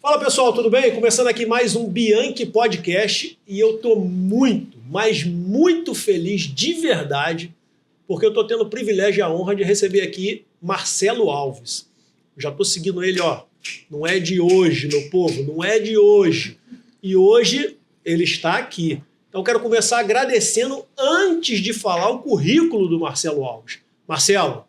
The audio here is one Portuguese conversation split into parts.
Fala pessoal, tudo bem? Começando aqui mais um Bianchi Podcast e eu tô muito, mas muito feliz de verdade porque eu tô tendo o privilégio e a honra de receber aqui Marcelo Alves. Eu já tô seguindo ele, ó, não é de hoje, meu povo, não é de hoje. E hoje ele está aqui. Então quero começar agradecendo antes de falar o currículo do Marcelo Alves. Marcelo,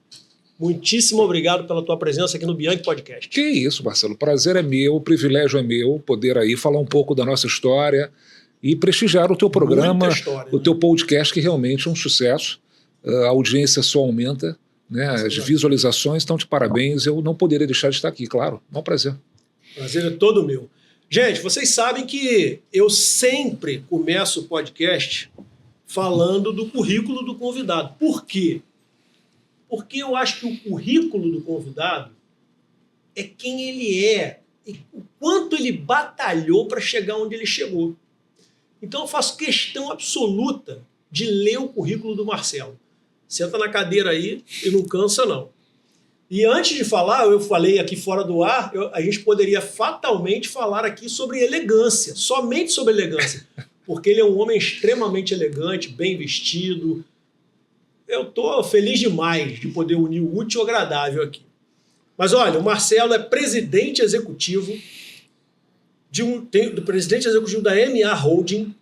muitíssimo obrigado pela tua presença aqui no Bianchi Podcast. Que isso, Marcelo. O prazer é meu, o privilégio é meu poder aí falar um pouco da nossa história e prestigiar o teu programa, o teu podcast, que realmente é um sucesso. A audiência só aumenta, né? As visualizações estão de parabéns. Eu não poderia deixar de estar aqui, claro. É um prazer. Prazer é todo meu. Gente, vocês sabem que eu sempre começo o podcast falando do currículo do convidado. Por quê? Porque eu acho que o currículo do convidado é quem ele é e o quanto ele batalhou para chegar onde ele chegou. Então eu faço questão absoluta de ler o currículo do Marcelo. Senta na cadeira aí e não cansa não. E antes de falar, eu falei aqui fora do ar, a gente poderia fatalmente falar aqui sobre elegância, somente sobre elegância, porque ele é um homem extremamente elegante, bem vestido. Eu estou feliz demais de poder unir o útil ao agradável aqui. Mas olha, o Marcelo é presidente executivo do presidente executivo da MA Holding.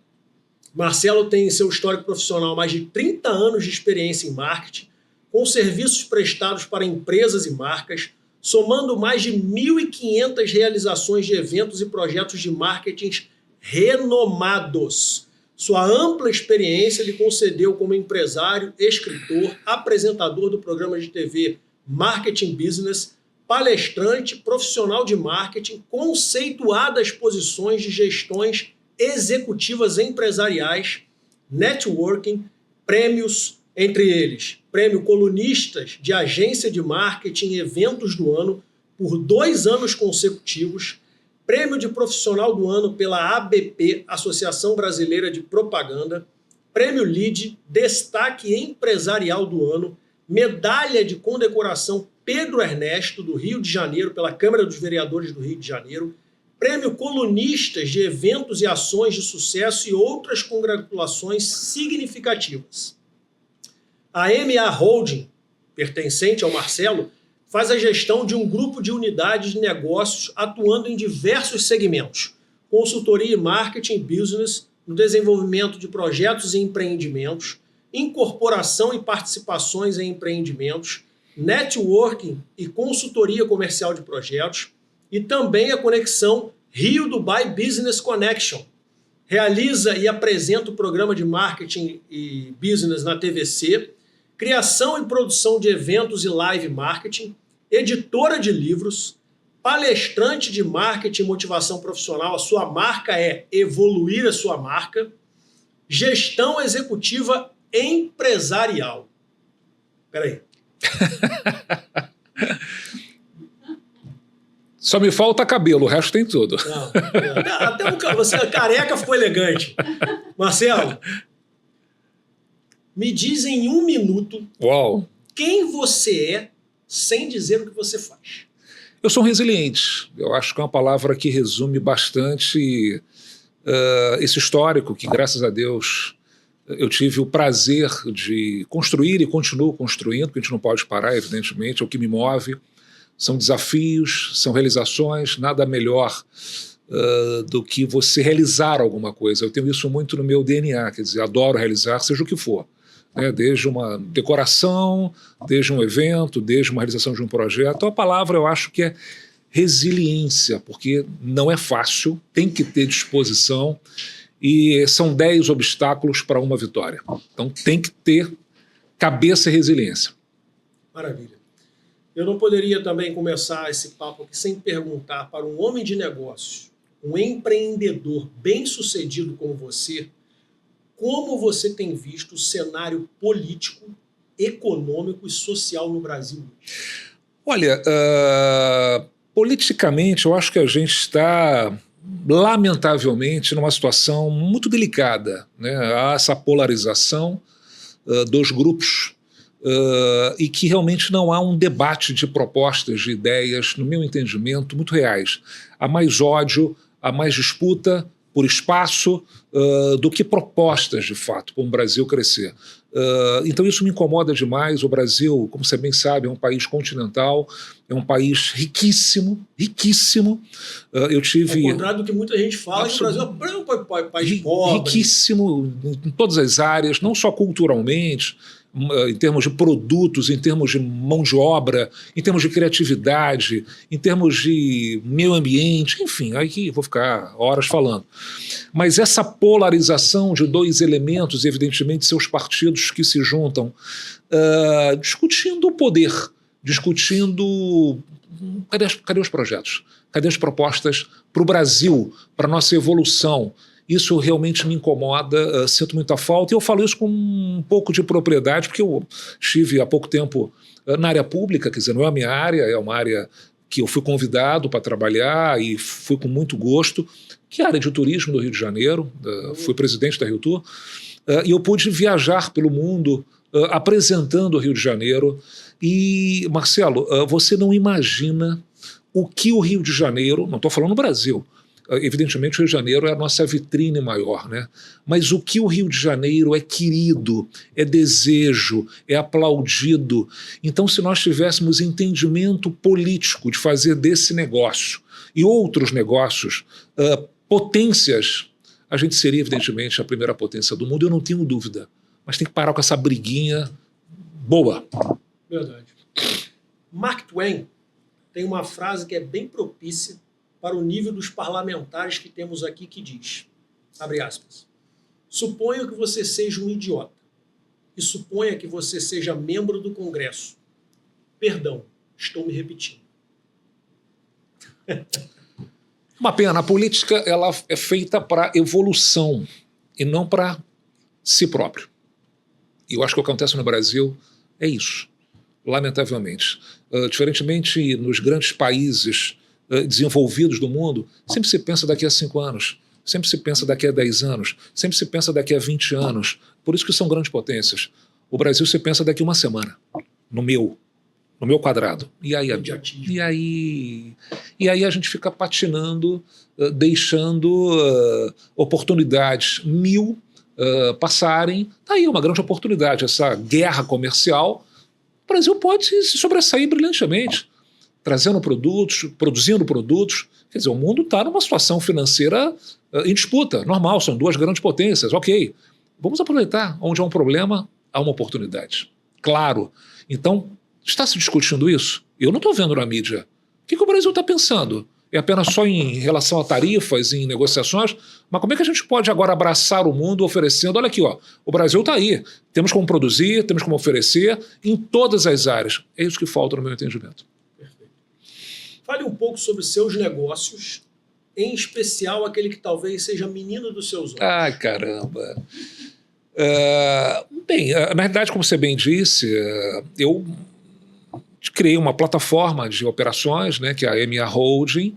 Marcelo tem em seu histórico profissional mais de 30 anos de experiência em marketing, com serviços prestados para empresas e marcas, somando mais de 1.500 realizações de eventos e projetos de marketing renomados. Sua ampla experiência lhe concedeu como empresário, escritor, apresentador do programa de TV Marketing Business, palestrante, profissional de marketing, conceituadas posições de gestões executivas empresariais, networking, prêmios, entre eles, prêmio Colunistas de Agência de Marketing e Eventos do Ano por 2 anos consecutivos, Prêmio de Profissional do Ano pela ABP, Associação Brasileira de Propaganda, Prêmio LEAD, Destaque Empresarial do Ano, Medalha de Condecoração Pedro Ernesto, do Rio de Janeiro, pela Câmara dos Vereadores do Rio de Janeiro, Prêmio Colunistas de Eventos e Ações de Sucesso e outras congratulações significativas. A MA Holding, pertencente ao Marcelo, faz a gestão de um grupo de unidades de negócios atuando em diversos segmentos: consultoria e marketing business, no desenvolvimento de projetos e empreendimentos, incorporação e participações em empreendimentos, networking e consultoria comercial de projetos, e também a conexão Rio-Dubai Business Connection. Realiza e apresenta o programa de marketing e business na TVC, criação e produção de eventos e live marketing, editora de livros, palestrante de marketing e motivação profissional. A sua marca é evoluir a sua marca, gestão executiva empresarial. Espera aí. Só me falta cabelo, o resto tem tudo. Não, até você careca ficou elegante. Marcelo, me diz em 1 minuto quem você é sem dizer o que você faz. Eu sou um resiliente. Eu acho que é uma palavra que resume bastante esse histórico que, graças a Deus, eu tive o prazer de construir e continuo construindo, porque a gente não pode parar, evidentemente, é o que me move. São desafios, são realizações, nada melhor do que você realizar alguma coisa. Eu tenho isso muito no meu DNA, quer dizer, adoro realizar, seja o que for. Desde uma decoração, desde um evento, desde uma realização de um projeto. A palavra eu acho que é resiliência, porque não é fácil, tem que ter disposição e são 10 obstáculos para uma vitória. Então tem que ter cabeça e resiliência. Maravilha. Eu não poderia também começar esse papo aqui sem perguntar para um homem de negócios, um empreendedor bem-sucedido como você, como você tem visto o cenário político, econômico e social no Brasil? Olha, politicamente eu acho que a gente está, lamentavelmente, numa situação muito delicada, né? Há essa polarização dos grupos e que realmente não há um debate de propostas, de ideias, no meu entendimento, muito reais. Há mais ódio, há mais disputa por espaço do que propostas, de fato, para o Brasil crescer. Então isso me incomoda demais. O Brasil, como você bem sabe, é um país continental, é um país riquíssimo, riquíssimo. Eu tive... Ao contrário do que muita gente fala, que o Brasil é um país pobre. Riquíssimo em todas as áreas, não só culturalmente, em termos de produtos, em termos de mão de obra, em termos de criatividade, em termos de meio ambiente, enfim, aí vou ficar horas falando. Mas essa polarização de dois elementos, evidentemente seus partidos que se juntam, discutindo o poder, discutindo cadê os projetos, cadê as propostas para o Brasil, para a nossa evolução. Isso realmente me incomoda, sinto muita falta, e eu falo isso com um pouco de propriedade, porque eu estive há pouco tempo na área pública, quer dizer, não é a minha área, é uma área que eu fui convidado para trabalhar e fui com muito gosto, que é a área de turismo do Rio de Janeiro, fui presidente da Rio Tour, e eu pude viajar pelo mundo apresentando o Rio de Janeiro. E, Marcelo, você não imagina o que o Rio de Janeiro, não estou falando no Brasil, evidentemente o Rio de Janeiro é a nossa vitrine maior, né? Mas o que o Rio de Janeiro é querido, é desejo, é aplaudido. Então, se nós tivéssemos entendimento político de fazer desse negócio e outros negócios potências, a gente seria evidentemente a primeira potência do mundo, eu não tenho dúvida. Mas tem que parar com essa briguinha boa. Verdade. Mark Twain tem uma frase que é bem propícia para o nível dos parlamentares que temos aqui, que diz, abre aspas, suponha que você seja um idiota e suponha que você seja membro do Congresso. Perdão, estou me repetindo. Uma pena, a política ela é feita para evolução e não para si próprio. E eu acho que o que acontece no Brasil é isso, lamentavelmente. Diferentemente nos grandes países desenvolvidos do mundo, sempre se pensa daqui a 5 anos, sempre se pensa daqui a 10 anos, sempre se pensa daqui a 20 anos. Por isso que são grandes potências. O Brasil se pensa daqui a uma semana, no meu quadrado. E aí a gente fica patinando, deixando oportunidades passarem. Tá aí uma grande oportunidade, essa guerra comercial. O Brasil pode se sobressair brilhantemente, trazendo produtos, produzindo produtos. Quer dizer, o mundo está numa situação financeira em disputa, normal, são duas grandes potências, ok. Vamos aproveitar, onde há um problema, há uma oportunidade. Claro. Então, está se discutindo isso? Eu não estou vendo na mídia. O que o Brasil está pensando? É apenas só em relação a tarifas, em negociações? Mas como é que a gente pode agora abraçar o mundo oferecendo? Olha aqui, ó, o Brasil está aí. Temos como produzir, temos como oferecer em todas as áreas. É isso que falta no meu entendimento. Perfeito. Fale um pouco sobre seus negócios, em especial aquele que talvez seja menino dos seus olhos. Ah, caramba. Bem, na verdade, como você bem disse, eu criei uma plataforma de operações, né, que é a MA Holding,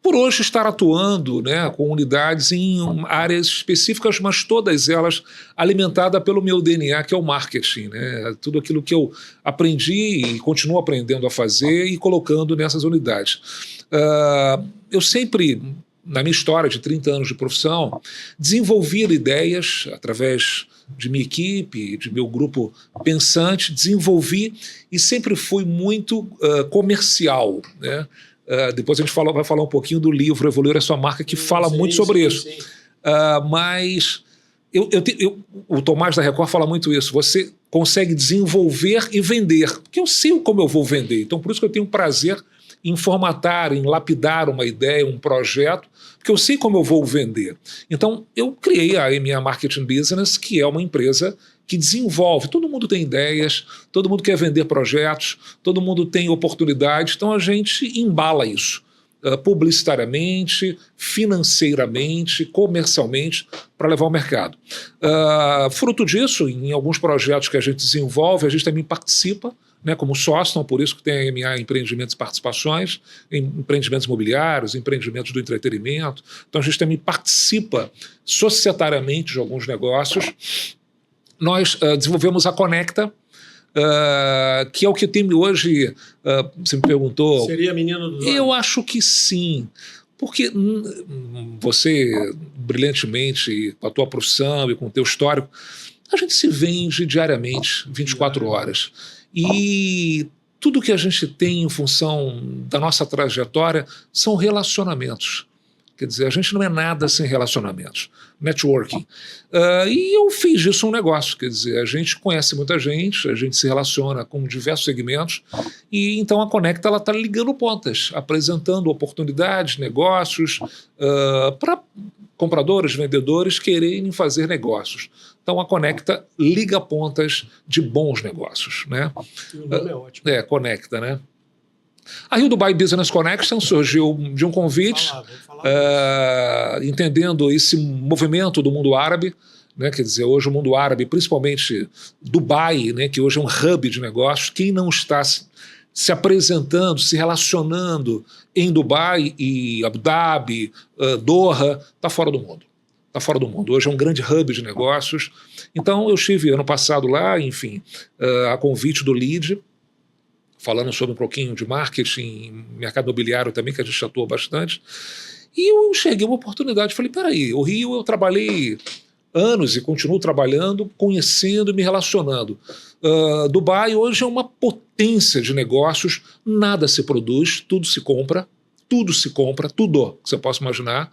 por hoje estar atuando, né, com unidades em áreas específicas, mas todas elas alimentadas pelo meu DNA, que é o marketing, né, tudo aquilo que eu aprendi e continuo aprendendo a fazer e colocando nessas unidades. Eu sempre, na minha história de 30 anos de profissão, desenvolvi ideias através de minha equipe, de meu grupo pensante, desenvolvi e sempre fui muito comercial, né? Depois a gente vai falar um pouquinho do livro Evoluir a Sua Marca, que fala muito sobre isso. Mas o Tomás da Record fala muito isso. Você consegue desenvolver e vender, porque eu sei como eu vou vender. Então, por isso que eu tenho prazer em formatar, em lapidar uma ideia, um projeto, porque eu sei como eu vou vender. Então, eu criei a MA Marketing Business, que é uma empresa que desenvolve. Todo mundo tem ideias, todo mundo quer vender projetos, todo mundo tem oportunidades, então a gente embala isso publicitariamente, financeiramente, comercialmente, para levar ao mercado. Fruto disso, em alguns projetos que a gente desenvolve, a gente também participa, né, como sócio, então por isso que tem a MA Empreendimentos e Participações, em empreendimentos imobiliários, empreendimentos do entretenimento. Então a gente também participa societariamente de alguns negócios nós desenvolvemos a Conecta, que é o que tem hoje. Você me perguntou. Seria a menina dos olhos? Eu acho que sim. Porque você, brilhantemente, com a tua profissão e com o teu histórico, a gente se vende diariamente, 24 horas. E tudo que a gente tem em função da nossa trajetória são relacionamentos. Quer dizer, a gente não é nada sem relacionamentos. Networking. E eu fiz disso um negócio. Quer dizer, a gente conhece muita gente, a gente se relaciona com diversos segmentos, e então a Conecta está ligando pontas, apresentando oportunidades, negócios, para compradores, vendedores quererem fazer negócios. Então a Conecta liga pontas de bons negócios. Né? O nome é ótimo. Conecta, né? A Rio Dubai Business Connection surgiu de um convite, entendendo esse movimento do mundo árabe, né? Quer dizer, hoje o mundo árabe, principalmente Dubai, né? Que hoje é um hub de negócios, quem não está se apresentando, se relacionando em Dubai e Abu Dhabi, Doha, está fora do mundo. Está fora do mundo. Hoje é um grande hub de negócios. Então eu estive ano passado lá, enfim, a convite do LEAD, falando sobre um pouquinho de marketing, mercado imobiliário também, que a gente atua bastante. E eu enxerguei uma oportunidade. Falei, peraí, o Rio eu trabalhei anos e continuo trabalhando, conhecendo e me relacionando. Dubai hoje é uma potência de negócios, nada se produz, tudo se compra, tudo que você possa imaginar.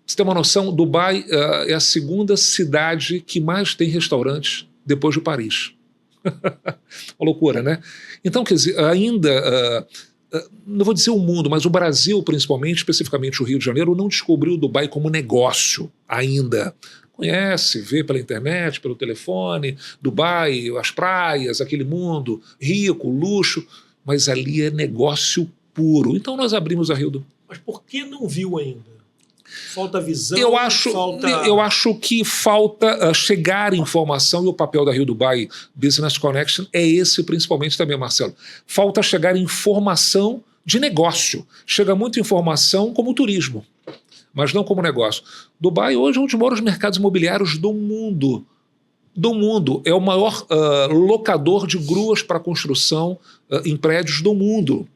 Você tem uma noção, Dubai é a segunda cidade que mais tem restaurantes depois de Paris. Uma loucura, né? Então, quer dizer, ainda, não vou dizer o mundo, mas o Brasil, principalmente, especificamente o Rio de Janeiro, não descobriu o Dubai como negócio ainda. Conhece, vê pela internet, pelo telefone, Dubai, as praias, aquele mundo rico, luxo, mas ali é negócio puro. Então nós abrimos a Rio do... Mas por que não viu ainda? Falta visão? Eu acho que falta chegar informação, e o papel da Rio Dubai Business Connection é esse principalmente também, Marcelo. Falta chegar informação de negócio. Chega muita informação como turismo, mas não como negócio. Dubai hoje é um dos maiores mercados imobiliários do mundo. Do mundo. É o maior locador de gruas para construção em prédios do mundo.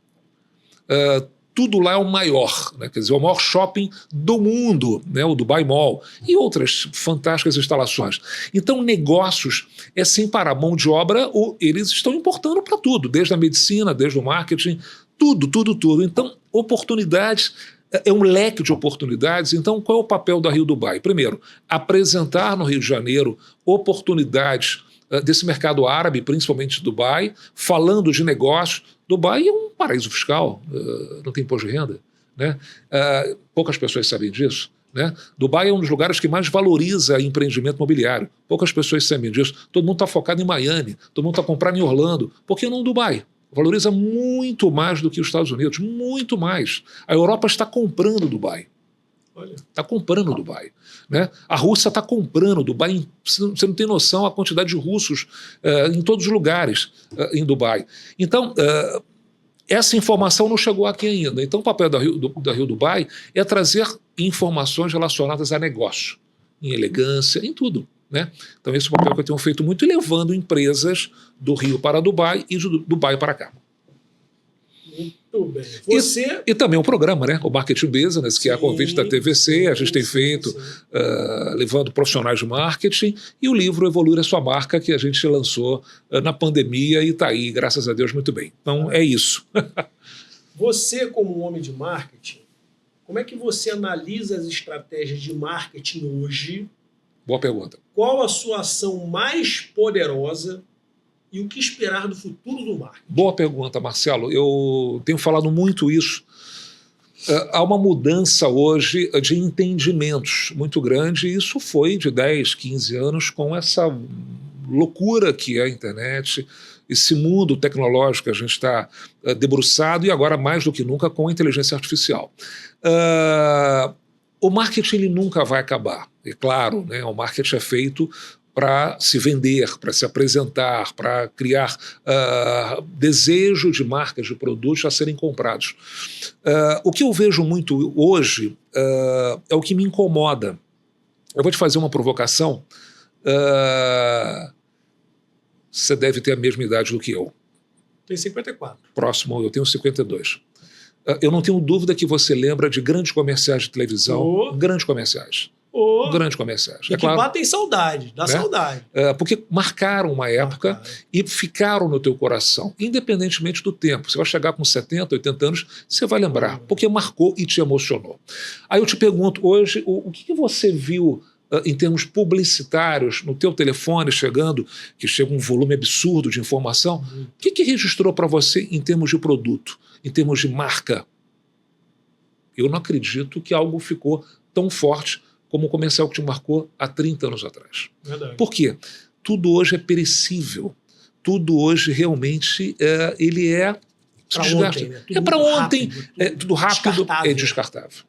Tudo lá é o maior, né? Quer dizer, o maior shopping do mundo, né? O Dubai Mall, e outras fantásticas instalações. Então, negócios é sem parar. Mão de obra, eles estão importando para tudo, desde a medicina, desde o marketing, tudo. Então, oportunidades, é um leque de oportunidades. Então, qual é o papel da Rio Dubai? Primeiro, apresentar no Rio de Janeiro oportunidades desse mercado árabe, principalmente Dubai, falando de negócios. Dubai é um paraíso fiscal, não tem imposto de renda, né? Poucas pessoas sabem disso, né? Dubai é um dos lugares que mais valoriza empreendimento imobiliário. Poucas pessoas sabem disso. Todo mundo está focado em Miami, todo mundo está comprando em Orlando. Por que não Dubai? Valoriza muito mais do que os Estados Unidos, muito mais. A Europa está comprando Dubai. Está comprando Dubai, né? A Rússia está comprando Dubai. Você não tem noção a quantidade de russos em todos os lugares em Dubai. Então, essa informação não chegou aqui ainda. Então, o papel da Rio Dubai é trazer informações relacionadas a negócio, em elegância, em tudo, né? Então, esse é o papel que eu tenho feito muito, levando empresas do Rio para Dubai e de Dubai para cá. Muito bem. E também o programa, né? O Marketing Business, que é a convite da TVC, a gente tem feito, levando profissionais de marketing, e o livro Evoluir a Sua Marca, que a gente lançou na pandemia e está aí, graças a Deus, muito bem. Então, é isso. Você, como um homem de marketing, como é que você analisa as estratégias de marketing hoje? Boa pergunta. Qual a sua ação mais poderosa e o que esperar do futuro do marketing? Boa pergunta, Marcelo. Eu tenho falado muito isso. Há uma mudança hoje de entendimentos muito grande, e isso foi de 10, 15 anos com essa loucura que é a internet, esse mundo tecnológico que a gente está debruçado, e agora mais do que nunca com a inteligência artificial. O marketing ele nunca vai acabar, é claro, né? O marketing é feito para se vender, para se apresentar, para criar desejo de marcas, de produtos a serem comprados. O que eu vejo muito hoje é o que me incomoda. Eu vou te fazer uma provocação. Você deve ter a mesma idade do que eu. Tem 54. Próximo, eu tenho 52. Eu não tenho dúvida que você lembra de grandes comerciais de televisão. Grandes comerciais. Grandes comerciais. E que claro, batem saudade, dá saudade. Porque marcaram uma época e ficaram no teu coração, independentemente do tempo. Você vai chegar com 70, 80 anos, você vai lembrar, porque marcou e te emocionou. Aí eu te pergunto hoje, o que você viu em termos publicitários no teu telefone chegando, que chega um volume absurdo de informação, o que registrou para você em termos de produto, em termos de marca? Eu não acredito que algo ficou tão forte como o comercial que te marcou há 30 anos atrás. Verdade. Por quê? Tudo hoje é perecível. Tudo hoje realmente ele é... Para ontem, né? É para ontem, tudo rápido, descartável. é descartável.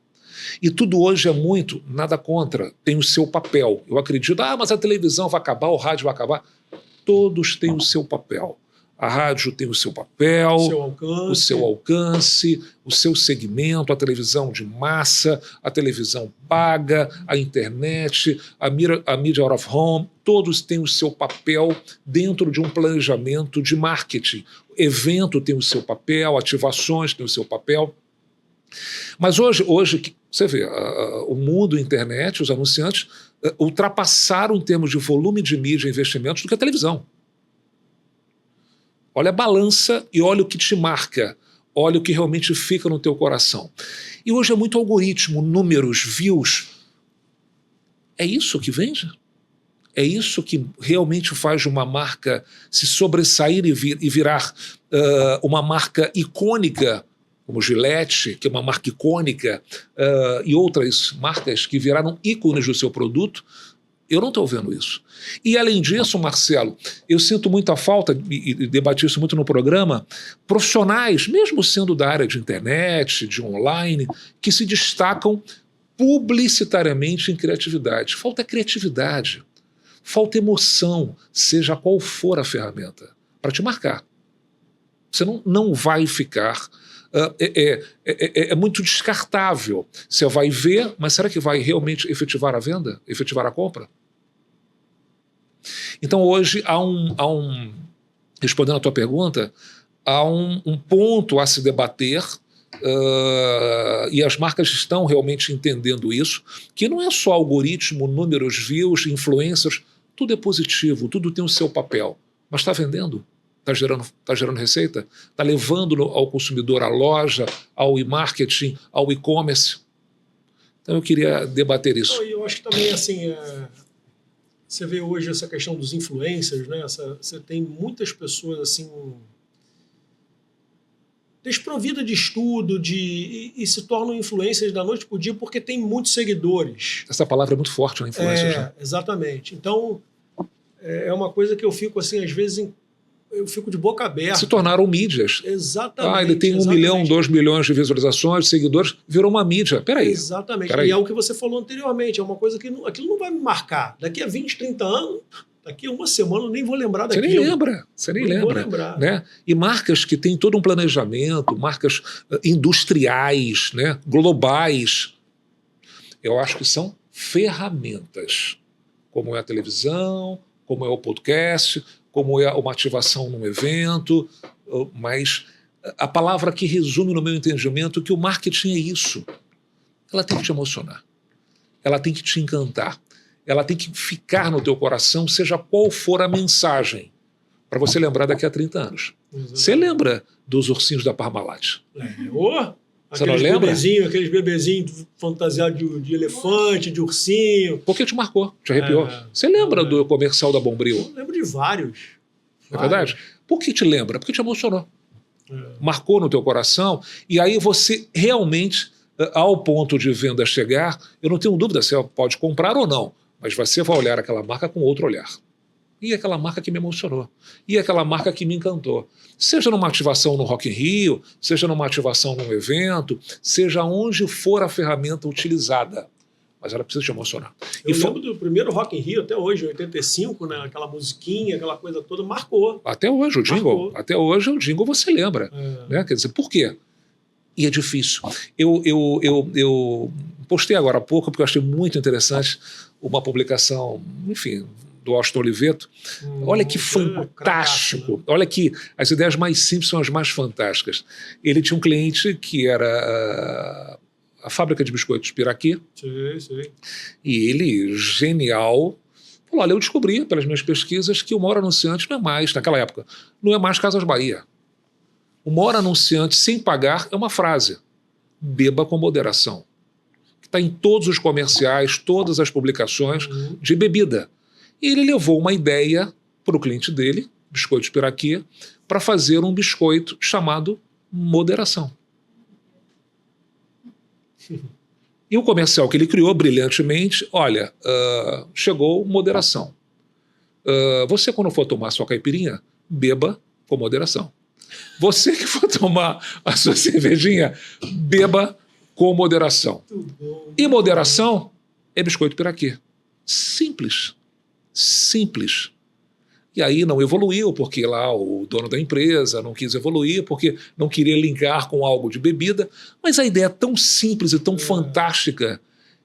E tudo hoje é muito, nada contra, tem o seu papel. Eu acredito, mas a televisão vai acabar, o rádio vai acabar. Todos têm o seu papel. A rádio tem o seu papel, o seu alcance, o seu segmento, a televisão de massa, a televisão paga, a internet, a media out of home, todos têm o seu papel dentro de um planejamento de marketing. O evento tem o seu papel, ativações têm o seu papel. Mas hoje você vê, o mundo, a internet, os anunciantes ultrapassaram em termos de volume de mídia e investimentos do que a televisão. Olha a balança e olha o que te marca. Olha o que realmente fica no teu coração. E hoje é muito algoritmo, números, views. É isso que vende? É isso que realmente faz uma marca se sobressair e virar uma marca icônica, como Gillette, que é uma marca icônica, e outras marcas que viraram ícones do seu produto? Eu não estou vendo isso. E, além disso, Marcelo, eu sinto muita falta, e debati isso muito no programa, profissionais, mesmo sendo da área de internet, de online, que se destacam publicitariamente em criatividade. Falta criatividade, falta emoção, seja qual for a ferramenta, para te marcar. Você não vai ficar... É muito descartável. Você vai ver, mas será que vai realmente efetivar a venda? Efetivar a compra? Então hoje respondendo à tua pergunta, há um ponto a se debater, e as marcas estão realmente entendendo isso, que não é só algoritmo, números, views, influencers, tudo é positivo, tudo tem o seu papel, mas está vendendo? Está gerando receita? Está levando ao consumidor, à loja, ao e-marketing, ao e-commerce? Então eu queria debater isso. Eu acho que também, assim, você vê hoje essa questão dos influencers, né? Você tem muitas pessoas, assim, desprovidas de estudo, e se tornam influencers da noite para o dia porque tem muitos seguidores. Essa palavra é muito forte, né? Influencers. Né? Exatamente. Então, é uma coisa que eu fico, assim, às vezes... Eu fico de boca aberta. Se tornaram mídias. Exatamente. Ele tem 1 milhão, 2 milhões de visualizações, de seguidores, virou uma mídia. Peraí. Exatamente. E é o que você falou anteriormente, é uma coisa que aquilo não vai me marcar. Daqui a 20, 30 anos, daqui a uma semana eu nem vou lembrar daquilo. Você nem lembra. Né? E marcas que têm todo um planejamento, marcas industriais, né? Globais, eu acho que são ferramentas, como é a televisão, como é o podcast, como é uma ativação num evento, mas a palavra que resume no meu entendimento que o marketing é isso. Ela tem que te emocionar, ela tem que te encantar, ela tem que ficar no teu coração, seja qual for a mensagem, para você lembrar daqui a 30 anos. Exatamente. Você lembra dos ursinhos da Parmalat? Você não lembra? Aqueles bebezinhos fantasiados de elefante, de ursinho. Porque te marcou, te arrepiou. Você lembra do comercial da Bombril? Eu lembro de vários. É verdade? Por que te lembra? Porque te emocionou. Marcou no teu coração, e aí você realmente, ao ponto de venda chegar, eu não tenho dúvida se você pode comprar ou não, mas você vai olhar aquela marca com outro olhar. E aquela marca que me emocionou. E aquela marca que me encantou. Seja numa ativação no Rock in Rio, seja numa ativação num evento, seja onde for a ferramenta utilizada. Mas ela precisa te emocionar. Eu lembro do primeiro Rock in Rio até hoje, em 85, né? Aquela musiquinha, aquela coisa toda, marcou. Até hoje o jingle. Até hoje o jingle você lembra. Né? Quer dizer, por quê? E é difícil. Eu postei agora há pouco, porque eu achei muito interessante uma publicação, enfim, do Austin Oliveto. Olha que fantástico. Olha que as ideias mais simples são as mais fantásticas. Ele tinha um cliente que era a fábrica de biscoitos Piraquê. Sim. E ele, genial, falou, olha, eu descobri pelas minhas pesquisas que o maior anunciante não é mais, naquela época, não é mais Casas Bahia. O maior anunciante sem pagar é uma frase: beba com moderação. Está em todos os comerciais, todas as publicações de bebida. E ele levou uma ideia para o cliente dele, Biscoitos Piraquê, para fazer um biscoito chamado Moderação. E o comercial que ele criou brilhantemente, olha, chegou moderação. Você, quando for tomar sua caipirinha, beba com moderação. Você que for tomar a sua cervejinha, beba com moderação. E moderação é Biscoito Piraquê. Simples. Simples. E aí não evoluiu, porque lá o dono da empresa não quis evoluir, porque não queria linkar com algo de bebida. Mas a ideia é tão simples e tão fantástica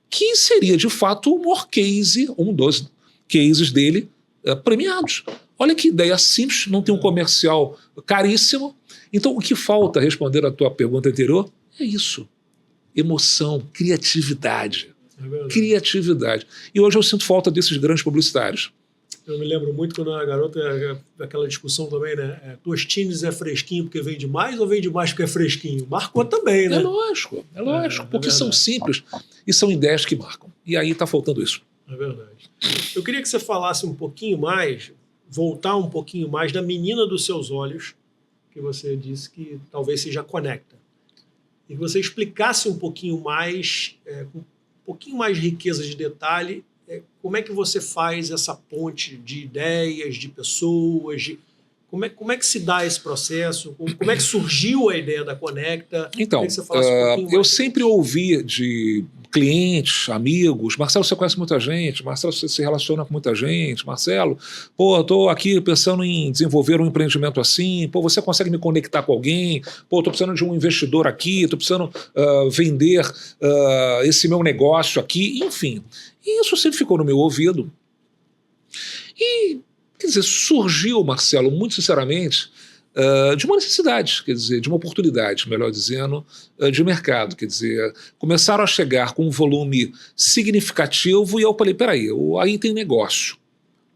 que seria, de fato, o maior case, um dos cases dele premiados. Olha que ideia simples, não tem um comercial caríssimo. Então, o que falta, responder a tua pergunta anterior, é isso. Emoção, criatividade. Criatividade. E hoje eu sinto falta desses grandes publicitários. Eu me lembro muito quando eu era garoto, aquela discussão também, né? Tostines é fresquinho porque vende mais ou vende mais porque é fresquinho? Marcou também, né? É lógico, porque são simples e são ideias que marcam. E aí está faltando isso. É verdade. Eu queria que você falasse um pouquinho mais, voltar um pouquinho mais da menina dos seus olhos, que você disse que talvez seja a Conecta. E que você explicasse um pouquinho mais, com um pouquinho mais de riqueza de detalhe, como é que você faz essa ponte de ideias, de pessoas, como é que se dá esse processo, como é que surgiu a ideia da Conecta? Então, eu sempre ouvi de clientes, amigos, Marcelo, você conhece muita gente, Marcelo, você se relaciona com muita gente, Marcelo, pô, eu estou aqui pensando em desenvolver um empreendimento assim, pô, você consegue me conectar com alguém, pô, estou precisando de um investidor aqui, estou precisando vender esse meu negócio aqui, enfim. E isso sempre ficou no meu ouvido. E, quer dizer, surgiu, Marcelo, muito sinceramente, de uma necessidade, quer dizer, de uma oportunidade, melhor dizendo, de mercado. Quer dizer, começaram a chegar com um volume significativo e eu falei, peraí, aí tem negócio.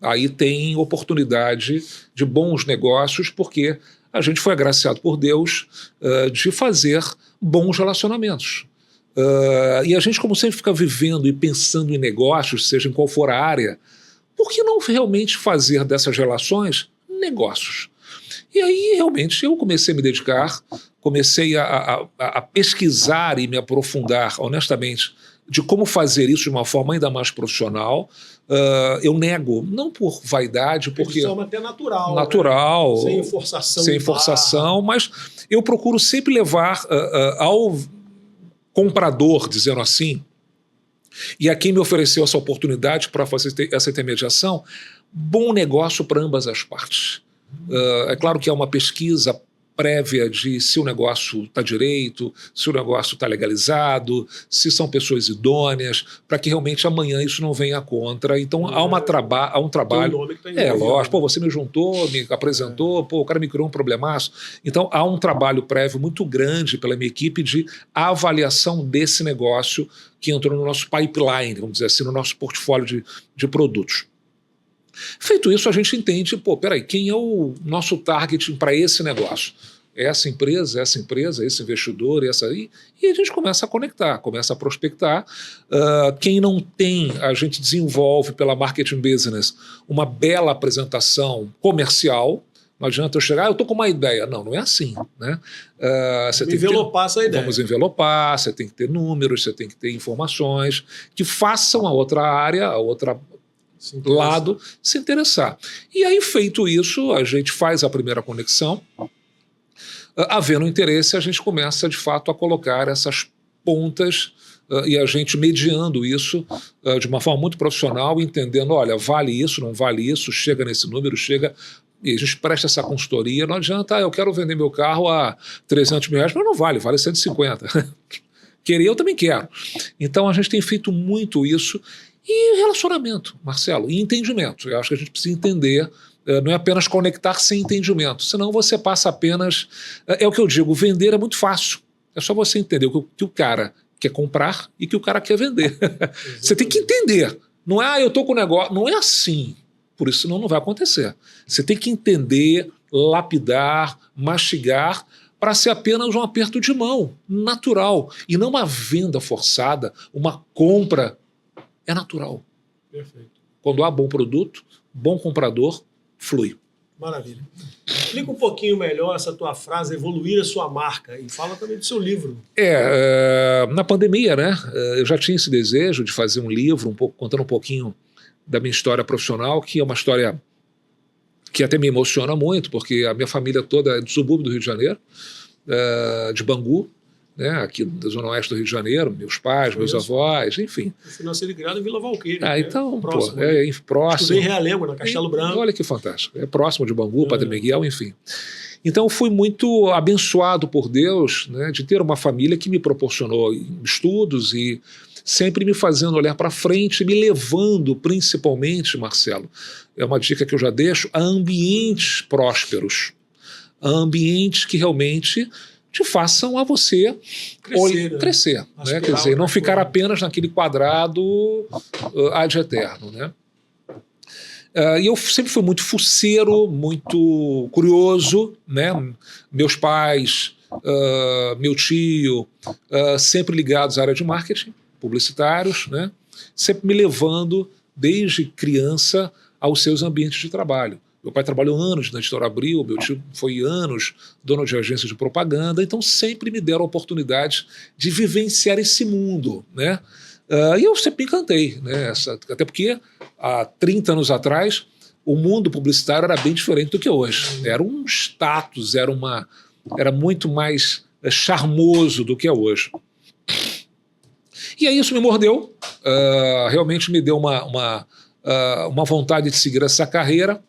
Aí tem oportunidade de bons negócios, porque a gente foi agraciado por Deus de fazer bons relacionamentos. E a gente, como sempre, fica vivendo e pensando em negócios, seja em qual for a área, por que não realmente fazer dessas relações negócios? E aí, realmente, eu comecei a me dedicar, comecei a pesquisar e me aprofundar, honestamente, de como fazer isso de uma forma ainda mais profissional. Eu nego, não por vaidade, porque... De forma até natural. Natural. Né? Sem forçação. Sem forçação, mas eu procuro sempre levar ao comprador, dizendo assim, e a quem me ofereceu essa oportunidade para fazer essa intermediação, bom negócio para ambas as partes. É claro que é uma pesquisa prévia de se o negócio está direito, se o negócio está legalizado, se são pessoas idôneas, para que realmente amanhã isso não venha contra. Então há um trabalho. Lógico, pô, você me juntou, me apresentou, pô, o cara me criou um problemaço. Então há um trabalho prévio muito grande pela minha equipe de avaliação desse negócio que entrou no nosso pipeline, vamos dizer assim, no nosso portfólio de produtos. Feito isso, a gente entende, pô, peraí, quem é o nosso target para esse negócio? Essa empresa, esse investidor, essa aí, e a gente começa a conectar, começa a prospectar. Quem não tem, a gente desenvolve pela Marketing Business uma bela apresentação comercial. Não adianta eu chegar, eu estou com uma ideia. Não, não é assim. Né? Você tem envelopar essa ideia. Vamos envelopar, você tem que ter números, você tem que ter informações que façam a outra área, a outra lado se interessar. E aí, feito isso, a gente faz a primeira conexão. Havendo interesse, a gente começa de fato a colocar essas pontas e a gente mediando isso de uma forma muito profissional, entendendo, olha, vale isso, não vale isso, chega nesse número, chega... E a gente presta essa consultoria. Não adianta, eu quero vender meu carro a 300 mil reais, mas não vale 150. querer, eu também quero. Então a gente tem feito muito isso. E relacionamento, Marcelo, e entendimento. Eu acho que a gente precisa entender, não é apenas conectar sem entendimento, senão você passa apenas... É o que eu digo, vender é muito fácil. É só você entender o que o cara quer comprar e o que o cara quer vender. Você tem que entender. Não é, eu estou com o negócio... Não é assim. Por isso, senão não vai acontecer. Você tem que entender, lapidar, mastigar, para ser apenas um aperto de mão, natural. E não uma venda forçada, uma compra. É natural. Perfeito. Quando há bom produto, bom comprador, flui. Maravilha. Explica um pouquinho melhor essa tua frase, evoluir a sua marca, e fala também do seu livro. Na pandemia, né, eu já tinha esse desejo de fazer um livro, contando um pouquinho da minha história profissional, que é uma história que até me emociona muito, porque a minha família toda é do subúrbio do Rio de Janeiro, de Bangu, né, aqui da Zona Oeste do Rio de Janeiro, meus pais, meus avós, enfim. Eu fui nascido e criado em Vila Valqueira. Então, próximo. Próximo. Estudei em Realengo, na Castelo Branco. Olha que fantástico. É próximo de Bangu, Padre Miguel, enfim. Então, eu fui muito abençoado por Deus, né, de ter uma família que me proporcionou estudos e sempre me fazendo olhar para frente, me levando, principalmente, Marcelo, é uma dica que eu já deixo, a ambientes prósperos. A ambientes que realmente te façam a você crescer, né? Quer dizer, não ficar apenas naquele quadrado ad eterno, né? E eu sempre fui muito fuceiro, muito curioso, né? Meus pais, meu tio, sempre ligados à área de marketing, publicitários, né? Sempre me levando, desde criança, aos seus ambientes de trabalho. Meu pai trabalhou anos na Editora Abril, meu tio foi anos dono de agência de propaganda, então sempre me deram a oportunidade de vivenciar esse mundo, né? E eu sempre me encantei, né? Até porque há 30 anos atrás o mundo publicitário era bem diferente do que hoje. Era um status, era muito mais charmoso do que é hoje. E aí isso me mordeu, realmente me deu uma vontade de seguir essa carreira.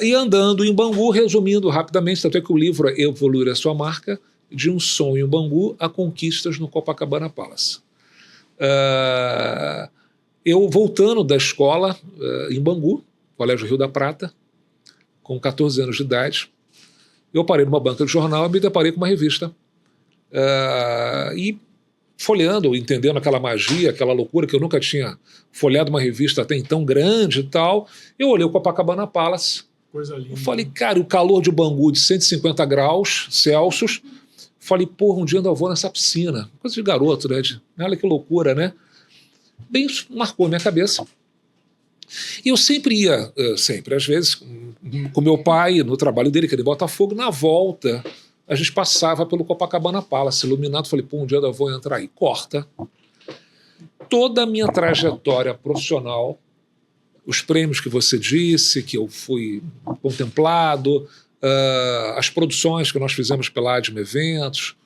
E andando em Bangu, resumindo rapidamente, tanto é que o livro é Evoluir a Sua Marca, de um sonho em Bangu a conquistas no Copacabana Palace. Eu voltando da escola em Bangu, Colégio Rio da Prata, com 14 anos de idade, eu parei numa banca de jornal e me deparei com uma revista. E folheando, entendendo aquela magia, aquela loucura, que eu nunca tinha folheado uma revista até então grande e tal, eu olhei o Copacabana Palace. Coisa linda. Eu falei, cara, o calor de Bangu de 150 graus Celsius. Falei, porra, um dia ainda vou nessa piscina. Coisa de garoto, né? Olha que loucura, né? Bem, isso marcou a minha cabeça. E eu sempre ia, às vezes, com meu pai, no trabalho dele, que era em Botafogo, na volta, a gente passava pelo Copacabana Palace, iluminado. Falei, pô, um dia ainda vou entrar aí. Corta. Toda a minha trajetória profissional, os prêmios que você disse, que eu fui contemplado, as produções que nós fizemos pela Adme Eventos,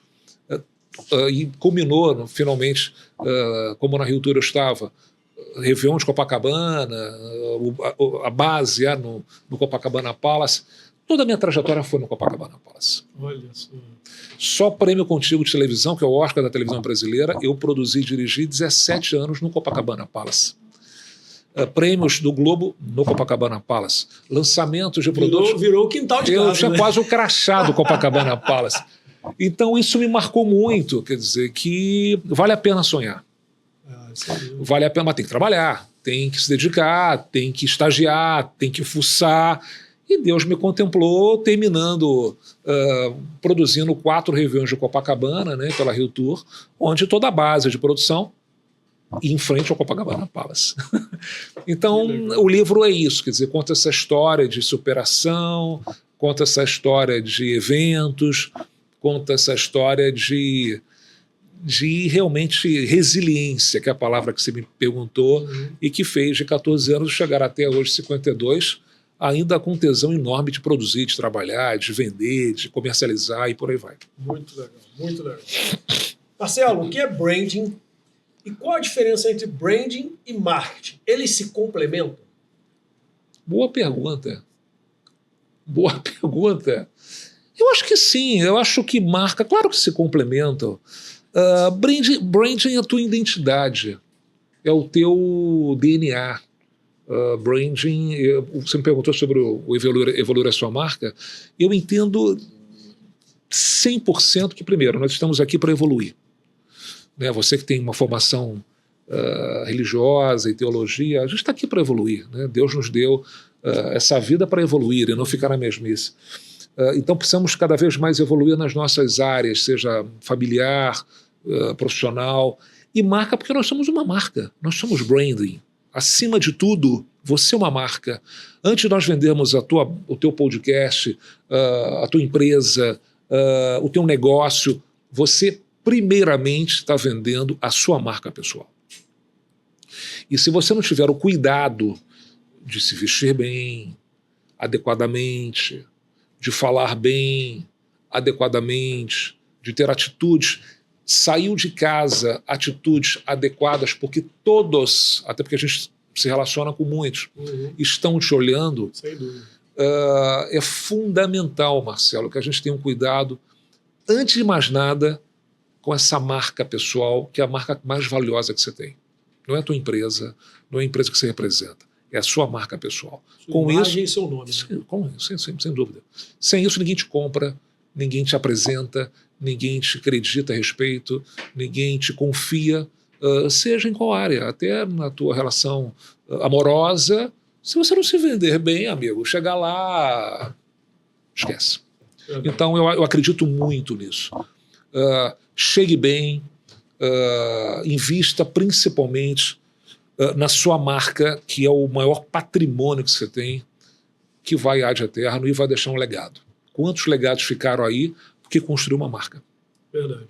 e culminou, finalmente, como na Rio Tour eu estava, Réveillon de Copacabana, a base no Copacabana Palace. Toda a minha trajetória foi no Copacabana Palace. Olha só. Só Prêmio Contigo de Televisão, que é o Oscar da televisão brasileira, eu produzi e dirigi 17 anos no Copacabana Palace. Prêmios do Globo no Copacabana Palace. Lançamentos de produtos... Virou o quintal de casa. Eu tinha quase o crachá do Copacabana Palace. Então isso me marcou muito, quer dizer, que vale a pena sonhar. Vale a pena, mas tem que trabalhar, tem que se dedicar, tem que estagiar, tem que fuçar. E Deus me contemplou terminando, produzindo 4 Réveillons de Copacabana, né, pela Rio Tour, onde toda a base de produção ia em frente ao Copacabana Palace. Então, o livro é isso, quer dizer, conta essa história de superação, conta essa história de eventos, conta essa história de realmente resiliência, que é a palavra que você me perguntou, e que fez de 14 anos chegar até hoje 52, ainda com tesão enorme de produzir, de trabalhar, de vender, de comercializar e por aí vai. Muito legal, muito legal. Marcelo, o que é branding e qual a diferença entre branding e marketing? Eles se complementam? Boa pergunta. Boa pergunta. Eu acho que sim, eu acho que marca, claro que se complementam. Branding é a tua identidade, é o teu DNA. Branding, você me perguntou sobre o evoluir a sua marca. Eu entendo 100% que, primeiro, nós estamos aqui para evoluir. Né? Você que tem uma formação religiosa e teologia, a gente está aqui para evoluir. Né? Deus nos deu essa vida para evoluir e não ficar na mesmice. Então precisamos cada vez mais evoluir nas nossas áreas, seja familiar, profissional e marca, porque nós somos uma marca, nós somos branding. Acima de tudo, você é uma marca. Antes de nós vendermos o teu podcast, a tua empresa, o teu negócio, você primeiramente está vendendo a sua marca pessoal. E se você não tiver o cuidado de se vestir bem, adequadamente, de falar bem, adequadamente, de ter atitudes, saiu de casa, atitudes adequadas, porque todos, até porque a gente se relaciona com muitos, estão te olhando. Sem dúvida. É fundamental, Marcelo, que a gente tenha um cuidado, antes de mais nada, com essa marca pessoal, que é a marca mais valiosa que você tem. Não é a tua empresa, não é a empresa que você representa, é a sua marca pessoal. Sua com imagem isso, e seu nome. Né? Sem dúvida. Sem isso, ninguém te compra, ninguém te apresenta, ninguém te acredita a respeito, ninguém te confia, seja em qual área, até na tua relação amorosa. Se você não se vender bem, amigo, chegar lá, esquece. Então eu acredito muito nisso. Chegue bem, invista principalmente na sua marca, que é o maior patrimônio que você tem, que vai ad eterno e vai deixar um legado. Quantos legados ficaram aí porque construiu uma marca? Verdade.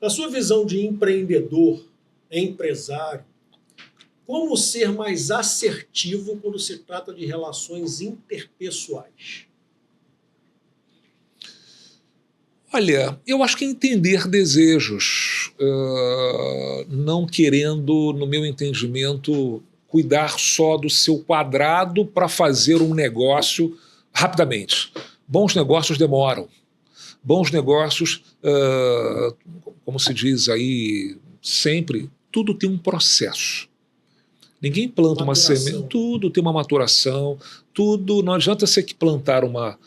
Na sua visão de empreendedor, empresário, como ser mais assertivo quando se trata de relações interpessoais? Olha, eu acho que entender desejos, não querendo, no meu entendimento, cuidar só do seu quadrado para fazer um negócio rapidamente. Bons negócios demoram. Bons negócios, como se diz aí sempre, tudo tem um processo. Ninguém planta uma semente, tudo tem uma maturação, tudo, não adianta você que plantar uma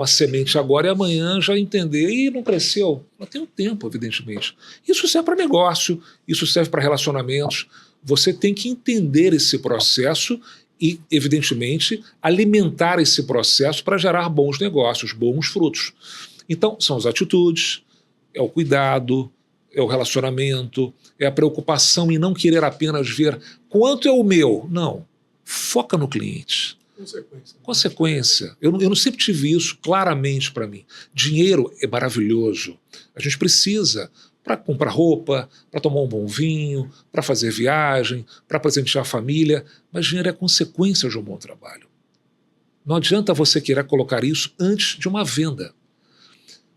semente agora e amanhã já entender, e não cresceu. Ela tem um tempo, evidentemente. Isso serve para negócio, isso serve para relacionamentos. Você tem que entender esse processo e, evidentemente, alimentar esse processo para gerar bons negócios, bons frutos. Então, são as atitudes, é o cuidado, é o relacionamento, é a preocupação em não querer apenas ver quanto é o meu. Não, foca no cliente. Consequência. Eu sempre tive isso claramente para mim. Dinheiro é maravilhoso. A gente precisa para comprar roupa, para tomar um bom vinho, para fazer viagem, para presentear a família, mas dinheiro é consequência de um bom trabalho. Não adianta você querer colocar isso antes de uma venda.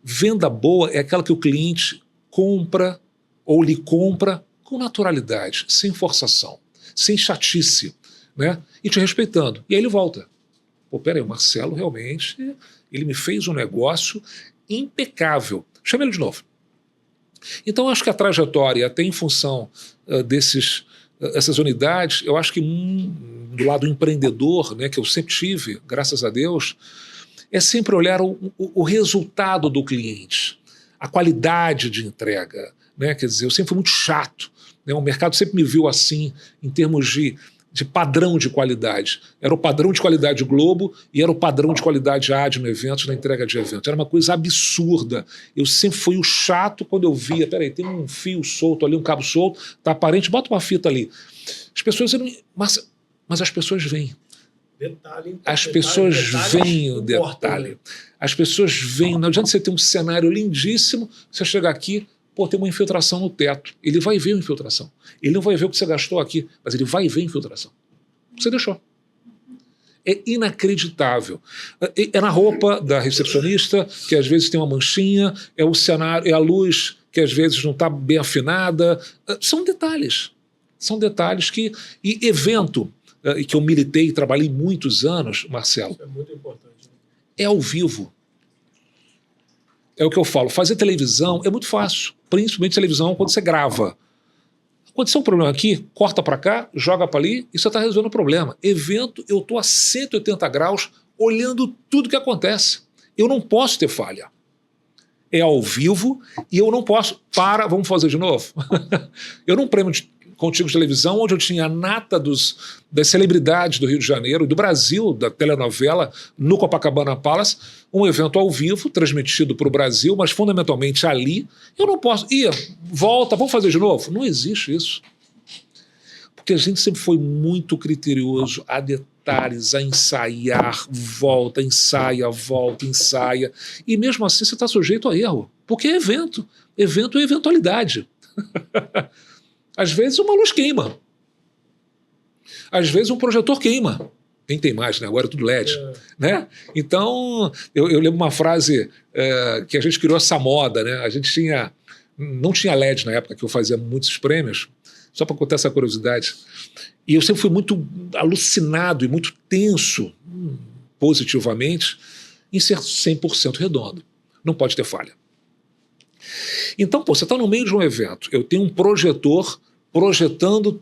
Venda boa é aquela que o cliente compra ou lhe compra com naturalidade, sem forçação, sem chatice, né? E te respeitando. E aí ele volta. Pô, peraí, o Marcelo realmente, ele me fez um negócio impecável. Chama ele de novo. Então, acho que a trajetória, até em função essas unidades, eu acho que do lado empreendedor, né, que eu sempre tive, graças a Deus, é sempre olhar o resultado do cliente, a qualidade de entrega. Né? Quer dizer, eu sempre fui muito chato. Né? O mercado sempre me viu assim, em termos de padrão de qualidade. Era o padrão de qualidade Globo e era o padrão de qualidade AD no evento, na entrega de evento. Era uma coisa absurda. Eu sempre fui o chato quando eu via, peraí, tem um fio solto ali, um cabo solto, tá aparente, bota uma fita ali. As pessoas... Mas as pessoas vêm. Detalhe, as pessoas veem o detalhe. As pessoas veem. Não adianta você ter um cenário lindíssimo, você chegar aqui, pô, tem uma infiltração no teto. Ele vai ver a infiltração. Ele não vai ver o que você gastou aqui, mas ele vai ver a infiltração. Você deixou. É inacreditável. É na roupa da recepcionista, que às vezes tem uma manchinha, é o cenário, é a luz que às vezes não está bem afinada. São detalhes. São detalhes que... E evento, que eu militei e trabalhei muitos anos, Marcelo, isso é muito importante. Né? É ao vivo. é o que eu falo, fazer televisão é muito fácil, principalmente televisão quando você grava. Aconteceu um problema aqui, corta para cá, joga para ali e você está resolvendo o problema. Evento, eu estou a 180 graus olhando tudo que acontece. Eu não posso ter falha. É ao vivo e eu não posso... Vamos fazer de novo? Eu num prêmio Contigo de televisão, onde eu tinha a nata das celebridades do Rio de Janeiro, do Brasil, da telenovela, no Copacabana Palace, um evento ao vivo, transmitido para o Brasil, mas fundamentalmente ali, eu não posso... volta, vamos fazer de novo? Não existe isso. Porque a gente sempre foi muito criterioso a detalhes, a ensaiar, volta, ensaia, volta, ensaia. E mesmo assim você está sujeito a erro, porque é evento. Evento é eventualidade. Às vezes uma luz queima. Às vezes um projetor queima. Nem tem mais, né? Agora é tudo LED. Né? Então, eu lembro uma frase que a gente criou essa moda, né? A gente não tinha LED na época que eu fazia muitos prêmios, só para contar essa curiosidade. E eu sempre fui muito alucinado e muito tenso, positivamente, em ser 100% redondo. Não pode ter falha. Então, você está no meio de um evento, eu tenho um projetor projetando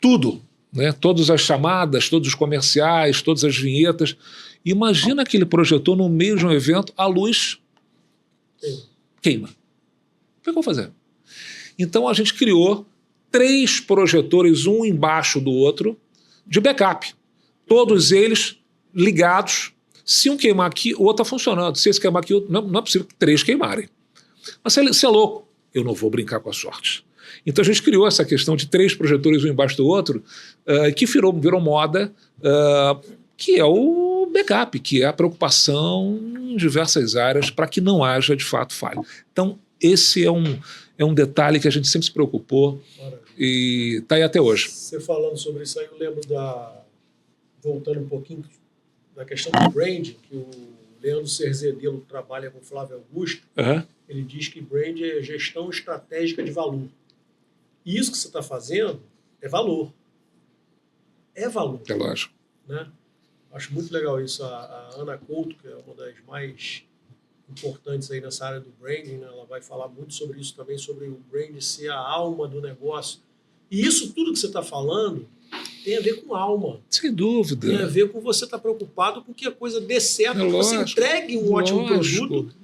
tudo, né? Todas as chamadas, todos os comerciais, todas as vinhetas. Imagina aquele projetor no meio de um evento, a luz queima. O que eu vou fazer? Então a gente criou 3 projetores, um embaixo do outro, de backup. Todos eles ligados. Se um queimar aqui, o outro está funcionando. Se esse queimar aqui, não é possível que 3 queimarem. Mas você é louco. Eu não vou brincar com a sorte. Então a gente criou essa questão de 3 projetores um embaixo do outro, que virou moda, que é o backup, que é a preocupação em diversas áreas para que não haja, de fato, falha. Então esse é um detalhe que a gente sempre se preocupou. Maravilha. E está aí até hoje. Você falando sobre isso aí, eu lembro voltando um pouquinho da questão do branding, que o Leandro Cerzedelo trabalha com o Flávio Augusto. Ele diz que brand é gestão estratégica de valor. E isso que você está fazendo é valor. É valor. É lógico. Né? Acho muito legal isso. A Ana Couto, que é uma das mais importantes aí nessa área do branding, né? Ela vai falar muito sobre isso também, sobre o brand ser a alma do negócio. E isso tudo que você está falando tem a ver com alma. Sem dúvida. Tem a ver com você estar preocupado com que a coisa dê certo, que lógico, você entregue um ótimo produto.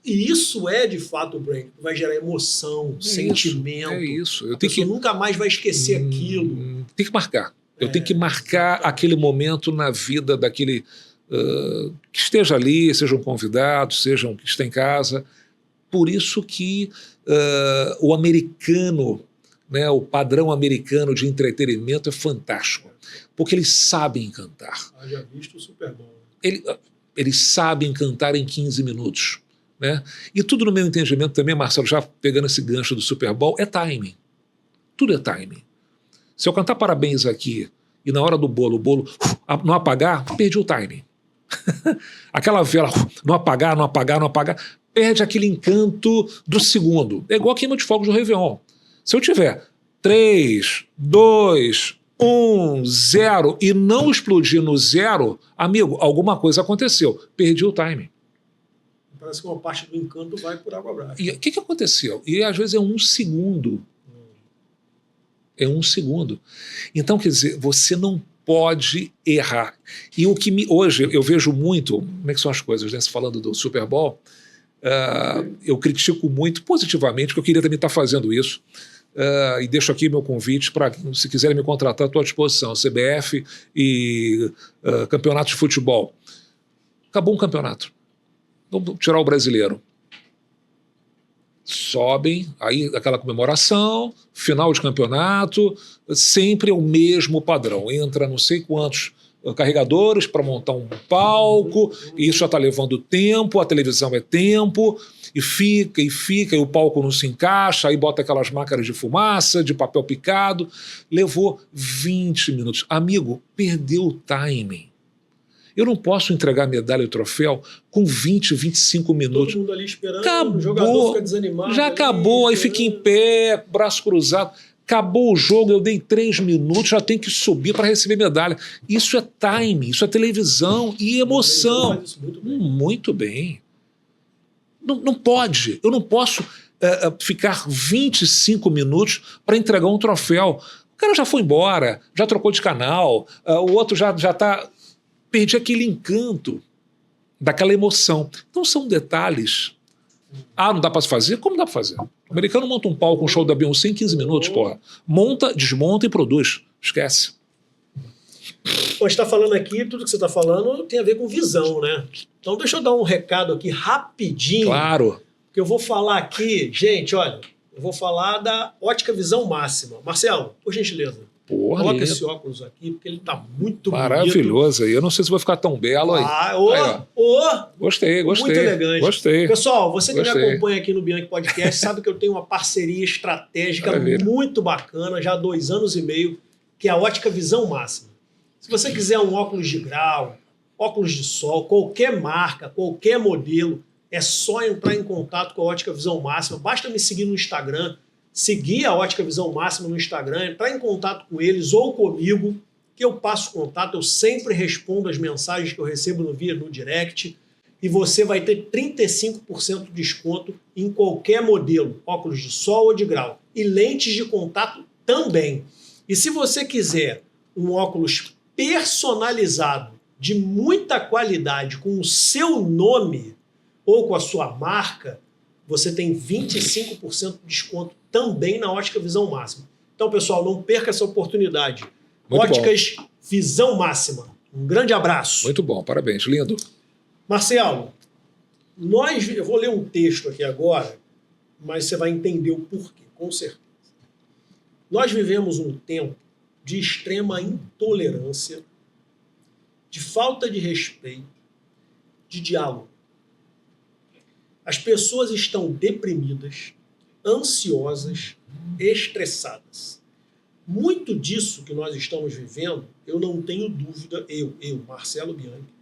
E isso é, de fato, o brand. Vai gerar emoção, sentimento. É isso. A pessoa nunca mais vai esquecer aquilo. Tem que marcar. Eu tenho que marcar aquele momento na vida daquele que esteja ali, seja um convidado, seja um que está em casa. Por isso que o americano, né, o padrão americano de entretenimento é fantástico. Porque eles sabem cantar. Já visto o Super Bowl. Eles sabem cantar em 15 minutos. Né? E tudo no meu entendimento também, Marcelo, já pegando esse gancho do Super Bowl, é timing. Tudo é timing. Se eu cantar parabéns aqui e na hora do bolo, o bolo não apagar, perdi o timing. Aquela vela não apagar, perde aquele encanto do segundo. É igual a queima de fogos do Réveillon. Se eu tiver 3, 2, 1, 0 e não explodir no 0, amigo, alguma coisa aconteceu. Perdi o timing. Parece que uma parte do encanto vai por água abaixo. E o que aconteceu? E às vezes é 1 segundo. É 1 segundo. Então, quer dizer, você não pode errar. E o que hoje eu vejo muito, como é que são as coisas, né? Falando do Super Bowl, eu critico muito positivamente, porque eu queria também estar fazendo isso. E deixo aqui meu convite para, se quiserem me contratar, estou à disposição. CBF e campeonato de futebol. Acabou um campeonato. Vamos tirar o brasileiro. Sobem, aí aquela comemoração, final de campeonato, sempre é o mesmo padrão. Entra não sei quantos carregadores para montar um palco, e isso já está levando tempo, a televisão é tempo, e fica, e o palco não se encaixa, aí bota aquelas máscaras de fumaça, de papel picado. Levou 20 minutos. Amigo, perdeu o timing. Eu não posso entregar medalha e troféu com 20, 25 minutos. Todo mundo ali esperando, acabou, o jogador fica desanimado. Já acabou, aí fica em pé, braço cruzado. Acabou o jogo, eu dei 3 minutos, já tenho que subir para receber medalha. Isso é timing, isso é televisão e emoção. Faz isso muito bem. Muito bem. Não pode. Eu não posso ficar 25 minutos para entregar um troféu. O cara já foi embora, já trocou de canal, o outro já está... Perdi aquele encanto daquela emoção. Então são detalhes. Não dá para fazer? Como dá para fazer? O americano monta um palco com um show da Beyoncé em 15 minutos, porra. Monta, desmonta e produz. Esquece. Pô, a gente está falando aqui, tudo que você está falando tem a ver com visão, né? Então deixa eu dar um recado aqui rapidinho. Claro. Que eu vou falar aqui, gente, olha, eu vou falar da Ótica Visão Máxima. Marcelo, por gentileza, coloca lindo. esse óculos aqui, porque ele tá muito maravilhoso. Bonito. Eu não sei se vai ficar tão belo aí. Gostei. Muito elegante. Gostei. Pessoal, você que me acompanha aqui no Bianchi Podcast sabe que eu tenho uma parceria estratégica muito bacana, já há 2 anos e meio, que é a Ótica Visão Máxima. Se você quiser um óculos de grau, óculos de sol, qualquer marca, qualquer modelo, é só entrar em contato com a Ótica Visão Máxima. Basta me seguir no Instagram, seguir a Ótica Visão Máxima no Instagram, entrar em contato com eles ou comigo, que eu passo contato, eu sempre respondo as mensagens que eu recebo no direct, e você vai ter 35% de desconto em qualquer modelo, óculos de sol ou de grau, e lentes de contato também. E se você quiser um óculos personalizado, de muita qualidade, com o seu nome ou com a sua marca, você tem 25% de desconto também na Ótica Visão Máxima. Então, pessoal, não perca essa oportunidade. Muito Óticas bom. Visão Máxima. Um grande abraço. Muito bom, parabéns, lindo. Marcelo, eu vou ler um texto aqui agora, mas você vai entender o porquê, com certeza. Nós vivemos um tempo de extrema intolerância, de falta de respeito, de diálogo. As pessoas estão deprimidas, ansiosas, estressadas. Muito disso que nós estamos vivendo, eu não tenho dúvida, Marcelo Bianchi,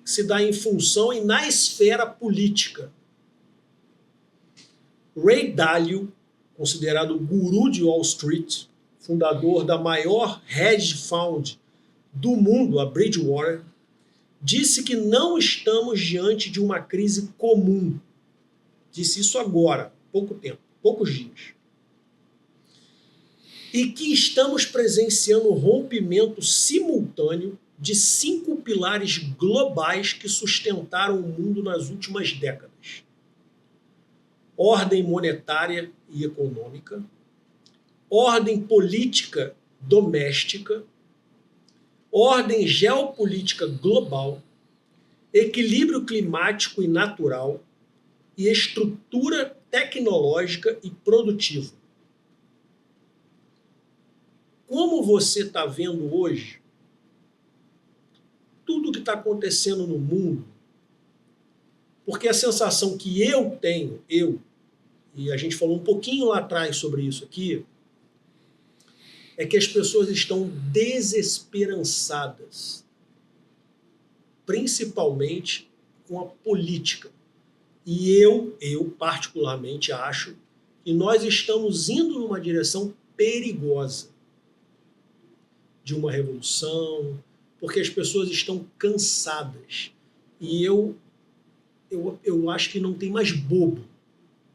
se dá em função e na esfera política. Ray Dalio, considerado o guru de Wall Street, fundador da maior hedge fund do mundo, a Bridgewater, disse que não estamos diante de uma crise comum. Disse isso agora, pouco tempo, poucos dias. E que estamos presenciando o rompimento simultâneo de 5 pilares globais que sustentaram o mundo nas últimas décadas: ordem monetária e econômica, ordem política doméstica, ordem geopolítica global, equilíbrio climático e natural e estrutura tecnológica e produtiva. Como você está vendo hoje, tudo o que está acontecendo no mundo, porque a sensação que eu tenho, e a gente falou um pouquinho lá atrás sobre isso aqui, é que as pessoas estão desesperançadas, principalmente com a política. E eu particularmente acho que nós estamos indo numa direção perigosa de uma revolução, porque as pessoas estão cansadas. E eu acho que não tem mais bobo.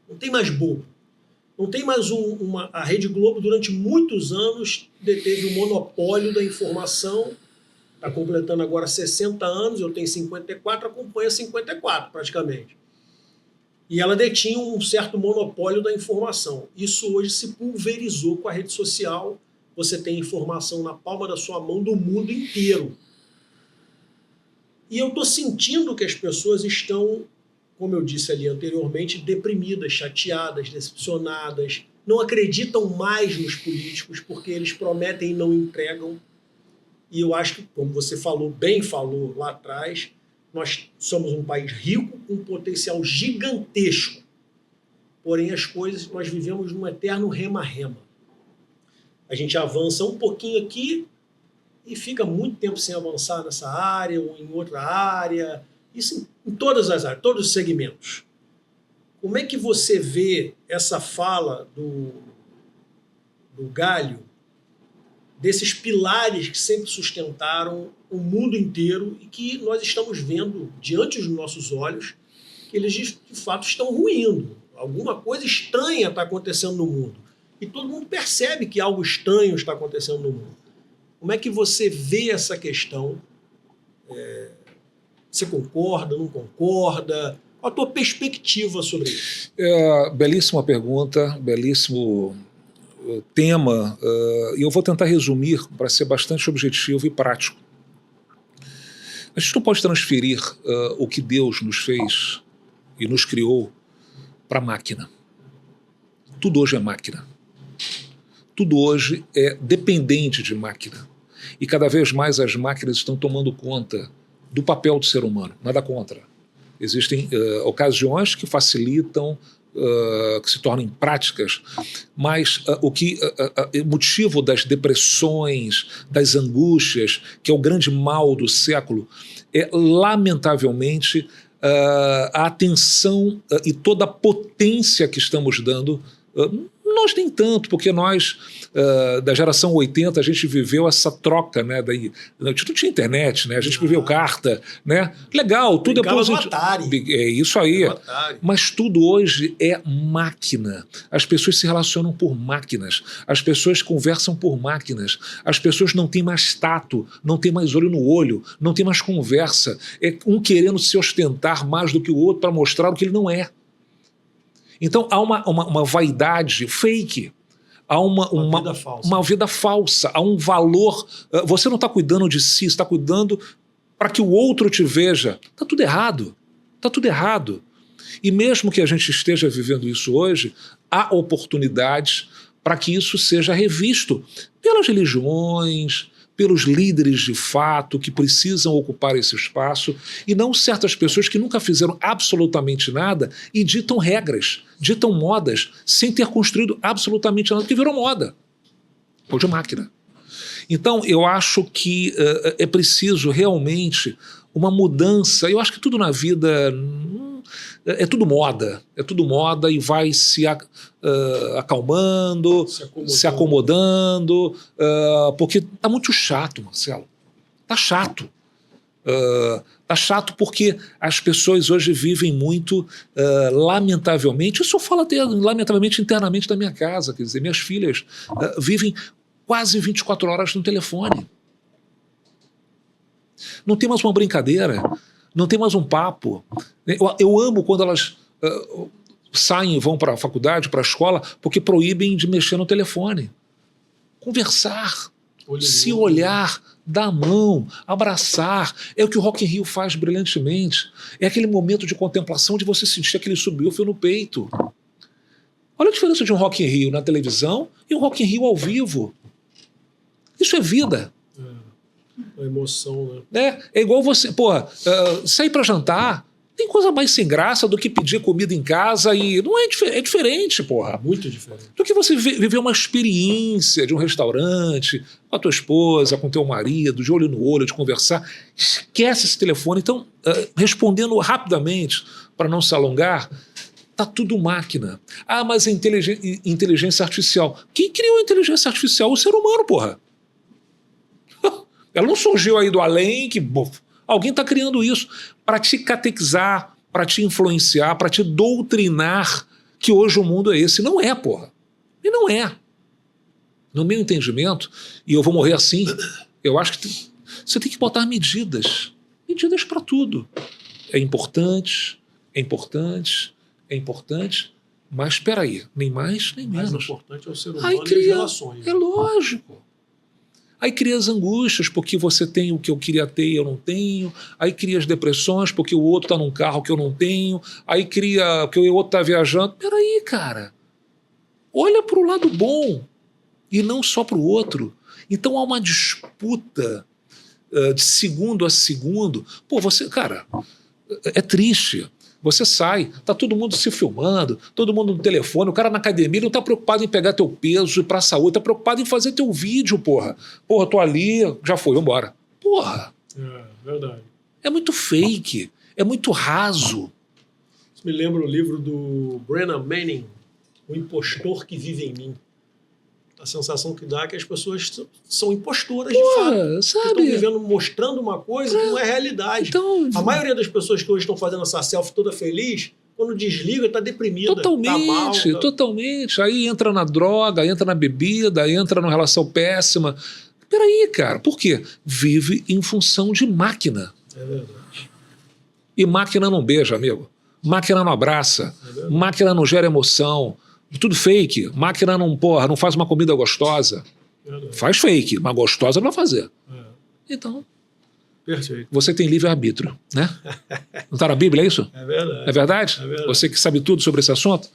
Não tem mais bobo. Não tem mais a Rede Globo, durante muitos anos, deteve o monopólio da informação. Está completando agora 60 anos, eu tenho 54, acompanha 54 praticamente. E ela detinha um certo monopólio da informação. Isso hoje se pulverizou com a rede social. Você tem informação na palma da sua mão do mundo inteiro. E eu estou sentindo que as pessoas estão, como eu disse ali anteriormente, deprimidas, chateadas, decepcionadas, não acreditam mais nos políticos porque eles prometem e não entregam. E eu acho que, como você bem falou lá atrás, nós somos um país rico, com um potencial gigantesco. Porém, nós vivemos num eterno rema-rema. A gente avança um pouquinho aqui e fica muito tempo sem avançar nessa área ou em outra área. Isso em todas as áreas, todos os segmentos. Como é que você vê essa fala do Galho, desses pilares que sempre sustentaram o mundo inteiro e que nós estamos vendo diante dos nossos olhos que eles de fato estão ruindo. Alguma coisa estranha está acontecendo no mundo. E todo mundo percebe que algo estranho está acontecendo no mundo. Como é que você vê essa questão? Você concorda, não concorda? Qual a tua perspectiva sobre isso? Belíssima pergunta, belíssimo tema, e eu vou tentar resumir para ser bastante objetivo e prático. A gente não pode transferir o que Deus nos fez e nos criou para a máquina. Tudo hoje é máquina. Tudo hoje é dependente de máquina. E cada vez mais as máquinas estão tomando conta do papel do ser humano. Nada contra. Existem ocasiões que facilitam, que se tornam práticas, mas o motivo das depressões, das angústias, que é o grande mal do século, é, lamentavelmente, a atenção e toda a potência que estamos dando. Nós nem tanto, porque nós, da geração 80, a gente viveu essa troca, né? A gente não tinha internet, né? A gente viveu carta, né? Legal, tudo depois. É isso aí. Mas tudo hoje é máquina. As pessoas se relacionam por máquinas. As pessoas conversam por máquinas. As pessoas não têm mais tato, não têm mais olho no olho, não têm mais conversa. É um querendo se ostentar mais do que o outro para mostrar o que ele não é. Então há uma vaidade fake, há uma vida falsa, há um valor. Você não está cuidando de si, está cuidando para que o outro te veja. Está tudo errado. Está tudo errado. E mesmo que a gente esteja vivendo isso hoje, há oportunidades para que isso seja revisto pelas religiões, pelos líderes de fato que precisam ocupar esse espaço, e não certas pessoas que nunca fizeram absolutamente nada e ditam regras, ditam modas, sem ter construído absolutamente nada, porque virou moda. Ou de máquina. Então, eu acho que é preciso realmente uma mudança. Eu acho que tudo na vida é tudo moda e vai se acalmando, se acomodando, porque tá muito chato, Marcelo. Tá chato. Tá chato porque as pessoas hoje vivem muito, lamentavelmente, isso eu falo até lamentavelmente internamente da minha casa, quer dizer, minhas filhas vivem quase 24 horas no telefone. Não tem mais uma brincadeira, não tem mais um papo. Eu amo quando elas saem e vão para a faculdade, para a escola, porque proíbem de mexer no telefone. Conversar, se olhar, dar a mão, abraçar. É o que o Rock in Rio faz brilhantemente. É aquele momento de contemplação de você sentir aquele subwoofer no peito. Olha a diferença de um Rock in Rio na televisão e um Rock in Rio ao vivo. Isso é vida. A emoção, né? É igual você, sair para jantar, tem coisa mais sem graça do que pedir comida em casa e não é diferente, porra. Muito diferente. Do que você viver uma experiência de um restaurante, com a tua esposa, com o teu marido, de olho no olho, de conversar. Esquece esse telefone. Então, respondendo rapidamente, para não se alongar, tá tudo máquina. Ah, mas é inteligência artificial. Quem criou a inteligência artificial? O ser humano, porra. Ela não surgiu aí do além, que alguém está criando isso para te catequizar, para te influenciar, para te doutrinar que hoje o mundo é esse. Não é, porra. E não é. No meu entendimento, e eu vou morrer assim, eu acho que você tem que botar medidas. Medidas para tudo. É importante, mas espera aí, nem mais, nem menos. O mais importante é o ser humano e as relações. É lógico. Aí cria as angústias porque você tem o que eu queria ter e eu não tenho. Aí cria as depressões porque o outro está num carro que eu não tenho. Aí cria porque o outro está viajando. Peraí, cara. Olha para o lado bom e não só para o outro. Então há uma disputa de segundo a segundo. Pô, cara, é triste. Você sai, tá todo mundo se filmando, todo mundo no telefone, o cara na academia não tá preocupado em pegar teu peso e ir pra saúde, tá preocupado em fazer teu vídeo, porra. Porra, tô ali, já foi, vambora. Porra. É, verdade. É muito fake, é muito raso. Isso me lembra o livro do Brennan Manning, O Impostor que Vive em Mim. a sensação que dá é que as pessoas são impostoras de fato. Sabe? Estão vivendo, mostrando uma coisa que não é realidade. Então, a maioria das pessoas que hoje estão fazendo essa selfie toda feliz, quando desliga, está deprimida. Totalmente, tá mal, totalmente. Aí entra na droga, entra na bebida, entra numa relação péssima. Peraí, cara, por quê? Vive em função de máquina. É verdade. E máquina não beija, amigo. Máquina não abraça. Máquina não gera emoção. Tudo fake. Máquina não, não faz uma comida gostosa. Faz fake, mas gostosa não vai fazer. Então, perfeito. Você tem livre-arbítrio, né? Não está na Bíblia, é isso? É verdade. É verdade? É verdade. Você que sabe tudo sobre esse assunto,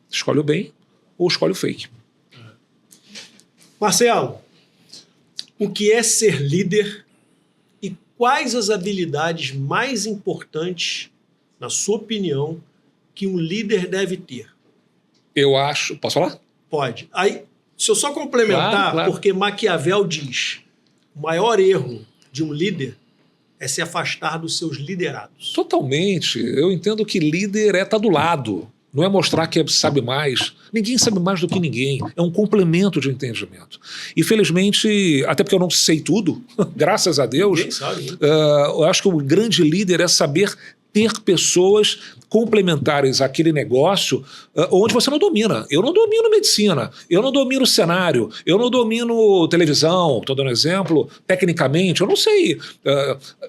escolhe o bem ou escolhe o fake. Marcelo, o que é ser líder e quais as habilidades mais importantes, na sua opinião, que um líder deve ter? Eu acho... Posso falar? Pode. Aí, se eu só complementar, Claro. porque Maquiavel diz, o maior erro de um líder é se afastar dos seus liderados. Totalmente. Eu entendo que líder é estar do lado. Não é mostrar que sabe mais. Ninguém sabe mais do que ninguém. É um complemento de entendimento. E felizmente, até porque eu não sei tudo, graças a Deus, Ninguém sabe, né? eu acho que o grande líder é saber ter pessoas complementares àquele negócio onde você não domina. Eu não domino medicina, eu não domino cenário, eu não domino televisão, estou dando exemplo, tecnicamente, eu não sei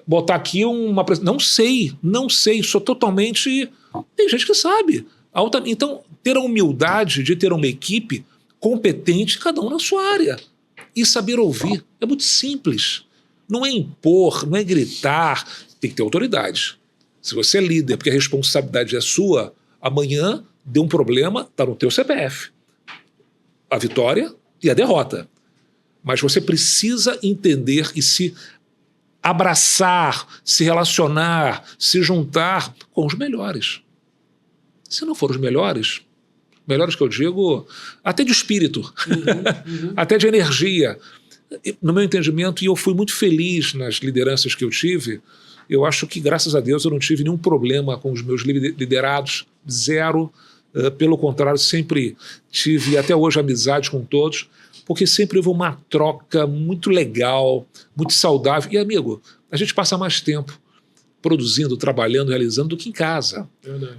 botar aqui uma... Não sei, sou totalmente... Tem gente que sabe. Então, ter a humildade de ter uma equipe competente, cada um na sua área. E saber ouvir. É muito simples. Não é impor, não é gritar. Tem que ter autoridade. Se você é líder, porque a responsabilidade é sua, amanhã deu um problema, está no teu CPF. A vitória e a derrota. Mas você precisa entender e se abraçar, se relacionar, se juntar com os melhores. Se não for os melhores que eu digo, até de espírito, até de energia. No meu entendimento, e eu fui muito feliz nas lideranças que eu tive, eu acho que, graças a Deus, eu não tive nenhum problema com os meus liderados, zero. Pelo contrário, sempre tive, até hoje, amizade com todos, porque sempre houve uma troca muito legal, muito saudável. E, amigo, a gente passa mais tempo produzindo, trabalhando, realizando do que em casa.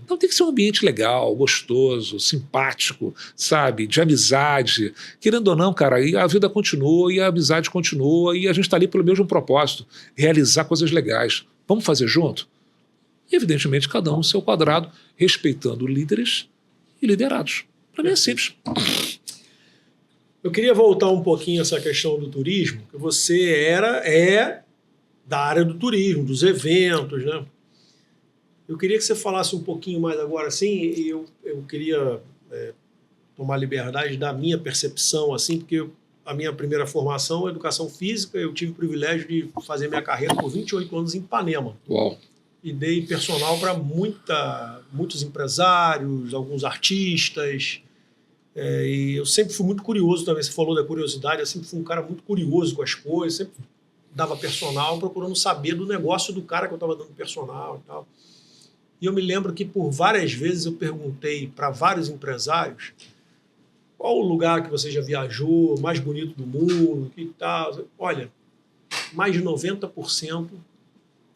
Então tem que ser um ambiente legal, gostoso, simpático, sabe, de amizade. Querendo ou não, cara, aí a vida continua e a amizade continua e a gente está ali pelo mesmo propósito, realizar coisas legais. Vamos fazer junto? E, evidentemente, cada um no seu quadrado, respeitando líderes e liderados. Para mim é simples. Eu queria voltar um pouquinho a essa questão do turismo, que você é da área do turismo, dos eventos, né? Eu queria que você falasse um pouquinho mais agora, assim, e eu queria tomar liberdade da minha percepção, assim, porque a minha primeira formação é educação física, eu tive o privilégio de fazer minha carreira por 28 anos em Ipanema. Uau. E dei personal para muitos empresários, alguns artistas, e eu sempre fui muito curioso também. Você falou da curiosidade, eu sempre fui um cara muito curioso com as coisas, sempre dava personal procurando saber do negócio do cara que eu estava dando personal e tal. E eu me lembro que por várias vezes eu perguntei para vários empresários qual o lugar que você já viajou, mais bonito do mundo, que tal. Olha, mais de 90%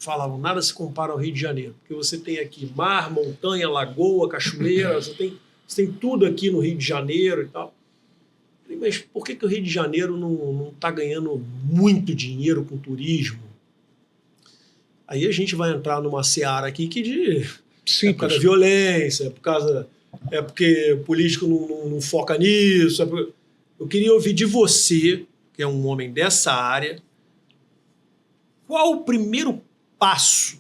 falavam, nada se compara ao Rio de Janeiro, porque você tem aqui mar, montanha, lagoa, cachoeira, você tem tudo aqui no Rio de Janeiro e tal. Mas por que o Rio de Janeiro não está ganhando muito dinheiro com turismo? Aí a gente vai entrar numa seara aqui que é por causa da violência, é porque o político não foca nisso. Eu queria ouvir de você, que é um homem dessa área, qual o primeiro passo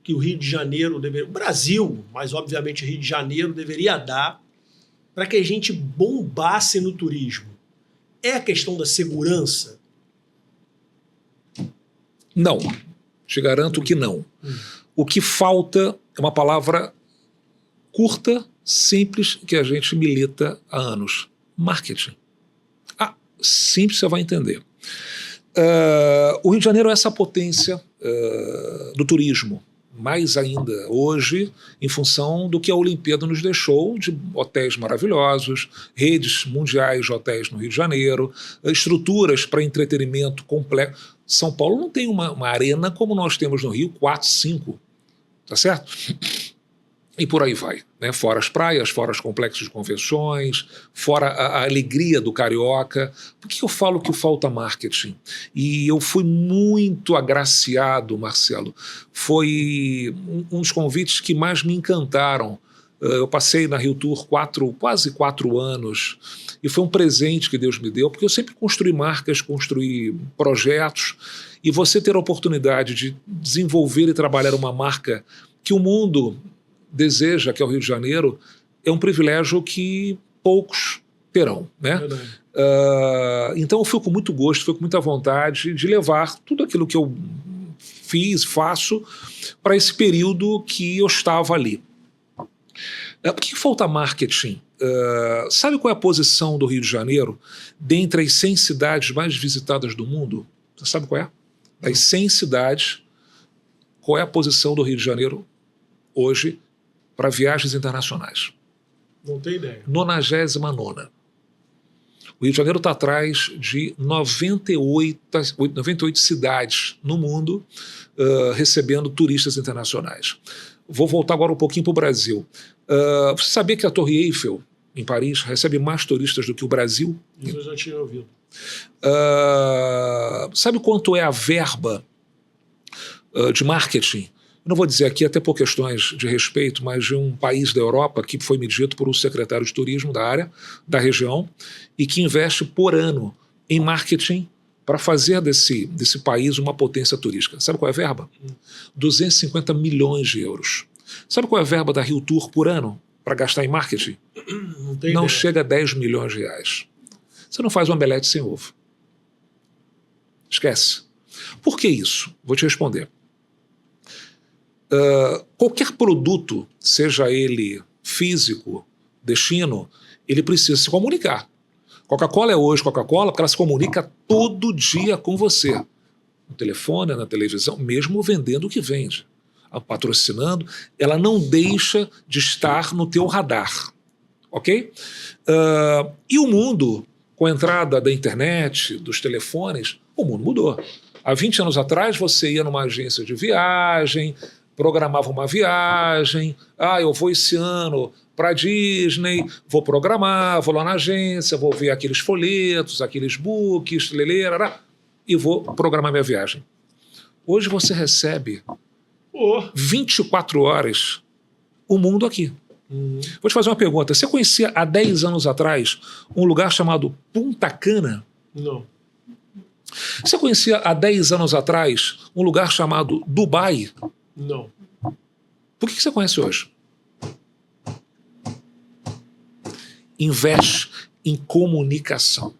que o Rio de Janeiro deveria... O Brasil, mas obviamente o Rio de Janeiro deveria dar para que a gente bombasse no turismo? É a questão da segurança? Não. Te garanto que não. O que falta é uma palavra curta, simples, que a gente milita há anos. Marketing. Simples, você vai entender. O Rio de Janeiro é essa potência do turismo. mais ainda hoje, em função do que a Olimpíada nos deixou de hotéis maravilhosos, redes mundiais de hotéis no Rio de Janeiro, estruturas para entretenimento complexo. São Paulo não tem uma arena como nós temos no Rio, 4, 5, tá certo? E por aí vai, né? Fora as praias, fora os complexos de convenções, fora a alegria do carioca. Por que eu falo que falta marketing? E eu fui muito agraciado, Marcelo. Foi um dos convites que mais me encantaram. Eu passei na Rio Tour quase 4 anos e foi um presente que Deus me deu, porque eu sempre construí marcas, construí projetos, e você ter a oportunidade de desenvolver e trabalhar uma marca que o mundo deseja, que é o Rio de Janeiro, é um privilégio que poucos terão, né? Então eu fui com muito gosto, fui com muita vontade de levar tudo aquilo que eu faço para esse período que eu estava ali. Por que falta marketing? Sabe qual é a posição do Rio de Janeiro dentre as 100 cidades mais visitadas do mundo? Você sabe qual é? Das 100 cidades, qual é a posição do Rio de Janeiro hoje para viagens internacionais? Não tenho ideia. 99ª. O Rio de Janeiro está atrás de 98 cidades no mundo recebendo turistas internacionais. Vou voltar agora um pouquinho para o Brasil. Você sabia que a Torre Eiffel, em Paris, recebe mais turistas do que o Brasil? Isso eu já tinha ouvido. Sabe quanto é a verba de marketing? Não vou dizer aqui, até por questões de respeito, mas de um país da Europa que foi medido por um secretário de turismo da área, da região, e que investe por ano em marketing para fazer desse país uma potência turística. Sabe qual é a verba? 250 milhões de euros. Sabe qual é a verba da Rio Tour por ano para gastar em marketing? Não chega a 10 milhões de reais. Você não faz um omelete sem ovo. Esquece. Por que isso? Vou te responder. Qualquer produto, seja ele físico, destino, ele precisa se comunicar. Coca-Cola é hoje Coca-Cola porque ela se comunica todo dia com você. No telefone, na televisão, mesmo vendendo o que vende. Patrocinando, ela não deixa de estar no teu radar. Ok? E o mundo, com a entrada da internet, dos telefones, o mundo mudou. Há 20 anos atrás, você ia numa agência de viagem, programava uma viagem, eu vou esse ano para a Disney, vou programar, vou lá na agência, vou ver aqueles folhetos, aqueles books, e vou programar minha viagem. Hoje você recebe 24 horas o mundo aqui. Vou te fazer uma pergunta. Você conhecia há 10 anos atrás um lugar chamado Punta Cana? Não. Você conhecia há 10 anos atrás um lugar chamado Dubai? Não. Por que você conhece hoje? Investe em comunicação,